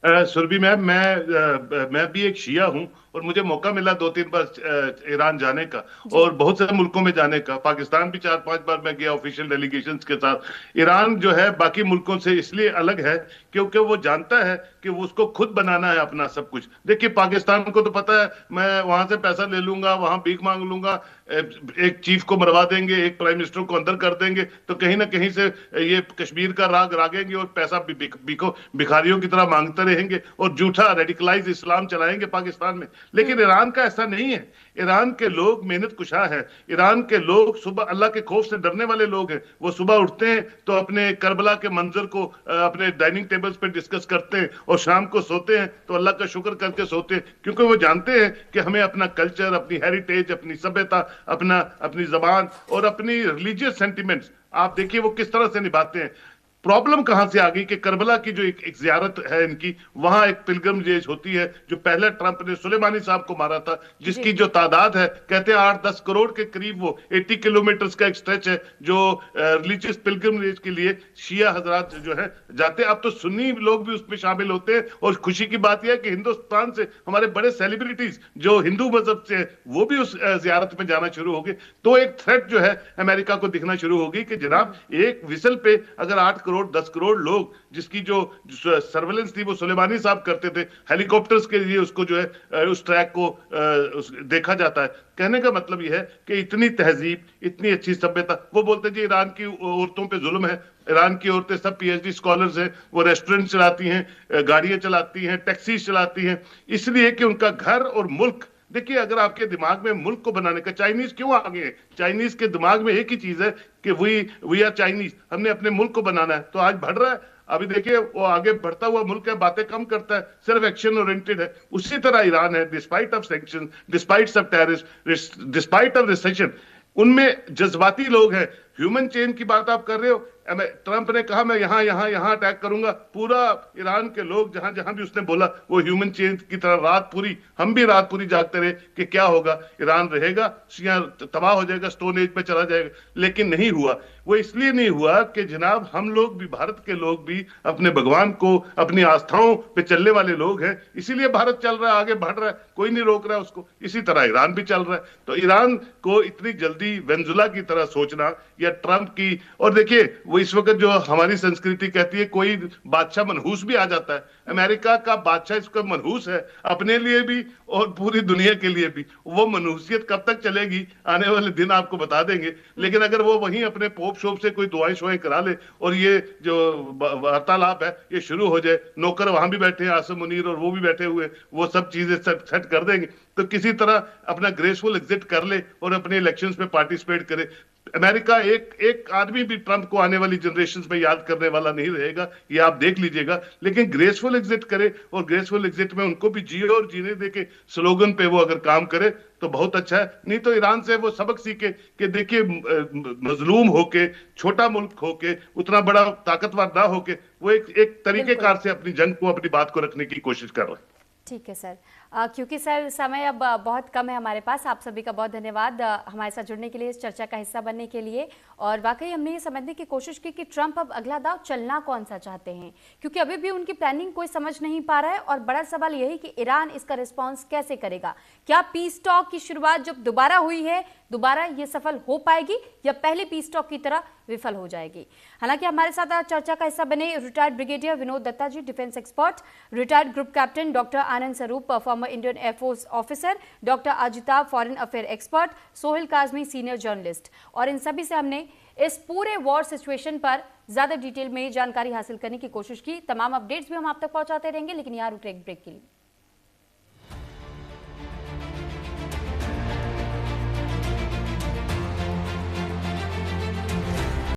सुरभि मैम, मैं भी एक शिया हूं और मुझे मौका मिला 2-3 बार ईरान जाने का और बहुत से मुल्कों में जाने का। पाकिस्तान भी 4-5 बार मैं गया ऑफिशियल डेलीगेशंस के साथ। ईरान जो है बाकी मुल्कों से इसलिए अलग है क्योंकि वो जानता है कि वो उसको खुद बनाना है अपना सब कुछ। देखिए पाकिस्तान को तो पता है मैं वहां से पैसा ले लूंगा, वहां भीख मांग लूंगा, एक चीफ को मरवा देंगे, एक प्राइम मिनिस्टर को अंदर कर देंगे, तो कहीं ना कहीं से ये कश्मीर का राग रागेंगे और पैसा भिखारियों की तरह मांगते रहेंगे और झूठा रेडिकलाइज इस्लाम चलाएंगे पाकिस्तान में। लेकिन ईरान का ऐसा नहीं है। ईरान के लोग मेहनत कुशा है। ईरान के लोग सुबह अल्लाह के खौफ से डरने वाले लोग हैं। वो सुबह उठते हैं तो अपने करबला के मंजर को अपने डाइनिंग टेबल्स पे डिस्कस करते हैं और शाम को सोते हैं तो अल्लाह का शुक्र करके सोते हैं, क्योंकि वो जानते हैं कि हमें अपना कल्चर, अपनी हेरिटेज, अपनी सभ्यता, अपनी जबान और अपनी रिलीजियस सेंटिमेंट्स आप देखिए वो किस तरह से निभाते हैं। प्रॉब्लम कहां से आ गई कि करबला की जो एक जियारत है इनकी, वहां एक पिलग्रिमेज होती है जो पहले ट्रंप ने सुलेमानी साहब को मारा था, जिसकी जो तादाद है कहते हैं 8-10 करोड़ के करीब, वो 80 किलोमीटर का एक स्ट्रेच है जो रिलीजियस पिलग्रिमेज के लिए शिया हजरात जो है जाते हैं। अब तो सुन्नी लोग भी उसमें शामिल होते हैं और खुशी की बात यह है कि हिंदुस्तान से हमारे बड़े सेलिब्रिटीज जो हिंदू मजहब से वो भी उस जियारत में जाना शुरू हो गए। तो एक थ्रेट जो है अमेरिका को दिखना शुरू होगी कि जनाब एक विसल पे अगर 8 करोड़ 10 करोड़ लोग, जिसकी जो सर्वेलेंस थी वो सुलेमानी साहब करते थे, हेलीकॉप्टर्स के लिए उसको जो है उस ट्रैक को देखा जाता है। कहने का मतलब यह है कि इतनी तहजीब, इतनी अच्छी सभ्यता। वो बोलते जी ईरान की औरतों पे जुल्म है। ईरान की औरतें सब पीएचडी स्कॉलर्स हैं, वो रेस्टोरेंट चलाती हैं, गाड़ियां चलाती हैं, टैक्सी चलाती हैं, इसलिए कि उनका घर और मुल्क। देखिए अगर आपके दिमाग में मुल्क को बनाने का, चाइनीज क्यों आगे है? चाइनीज के दिमाग में एक ही चीज है कि वी आर चाइनीज, हमने अपने मुल्क को बनाना है। तो आज बढ़ रहा है। अभी देखिए वो आगे बढ़ता हुआ मुल्क है, बातें कम करता है, सिर्फ एक्शन ओरिएंटेड है। उसी तरह ईरान है, despite of sanctions, despite of terrorist, despite of recession, उनमें जज्बाती लोग हैं। ह्यूमन चेन की बात आप कर रहे हो, ट्रंप ने कहा मैं यहाँ यहाँ यहाँ अटैक करूंगा, पूरा ईरान के लोग जहां जहां भी उसने बोला वो ह्यूमन चेन की तरह रात पूरी, हम भी रात पूरी जागते रहे कि क्या होगा, ईरान रहेगा, शिया तबाह हो जाएगा, स्टोन एज पे चला जाएगा। लेकिन नहीं हुआ। वो इसलिए नहीं हुआ कि जनाब हम लोग भी, भारत के लोग भी अपने भगवान को, अपनी आस्थाओं पे चलने वाले लोग हैं, इसीलिए भारत चल रहा है, आगे बढ़ रहा है, कोई नहीं रोक रहा है उसको। इसी तरह ईरान भी चल रहा है। तो ईरान को इतनी जल्दी वेनेजुला की तरह सोचना या ट्रंप की, और देखिए वो इस वक्त जो हमारी संस्कृति कहती है कोई बादशाह मनहूस भी आ जाता है, अमेरिका का बादशाह इसका मनहूस है, अपने लिए भी और पूरी दुनिया के लिए भी। वो मनहूसियत कब तक चलेगी आने वाले दिन आपको बता देंगे। लेकिन अगर वो वहीं अपने पोप शोप से कोई दुआएं शुआएं करा ले और ये जो वार्तालाप है ये शुरू हो जाए, नौकर वहां भी बैठे हैं, आसम मुनीर, और वो भी बैठे हुए, वो सब चीजें सेट कर देंगे, तो किसी तरह अपना ग्रेसफुल एग्जिट कर ले और अपने इलेक्शंस में पार्टिसिपेट करे। अमेरिका एक आदमी भी ट्रंप को आने वाली जनरेशन में याद करने वाला नहीं रहेगा, ये आप देख लीजिएगा। लेकिन ग्रेसफुल एग्जिट करे, और ग्रेसफुल एग्जिट में उनको भी जिए और जीने दे के स्लोगन पे वो अगर काम करे तो बहुत अच्छा है। नहीं तो ईरान से वो सबक सीखे कि देखिए मजलूम होके, छोटा मुल्क होके, उतना बड़ा ताकतवर ना होके, वो एक तरीकेकार से अपनी जंग को, अपनी बात को रखने की कोशिश कर रहे हैं। ठीक है सर, क्योंकि सर समय अब बहुत कम है हमारे पास। आप सभी का बहुत धन्यवाद हमारे साथ जुड़ने के लिए, इस चर्चा का हिस्सा बनने के लिए। और वाकई हमने ये समझने की कोशिश की कि ट्रंप अब अगला दाव चलना कौन सा चाहते हैं, क्योंकि अभी भी उनकी प्लानिंग कोई समझ नहीं पा रहा है। और बड़ा सवाल यही कि ईरान इसका रिस्पॉन्स कैसे करेगा। क्या पीस टॉक की शुरुआत जब दोबारा हुई है, दोबारा ये सफल हो पाएगी या पहले पीस टॉक की तरह विफल हो जाएगी। हालांकि हमारे साथ आज चर्चा का हिस्सा बने retired brigadier Vinod Datta ji, defence expert, retired group captain doctor Anand Swaroop, former Indian air force officer, doctor Ajitabh, foreign affair expert, Sohail Kazmi, senior journalist. और इन सभी से हमने इस पूरे वॉर सिचुएशन पर ज्यादा डिटेल में जानकारी हासिल करने की कोशिश की। तमाम अपडेट्स भी हम आप तक पहुंचाते रहेंगे, लेकिन यहाँ रुक एक ब्रेक के लिए।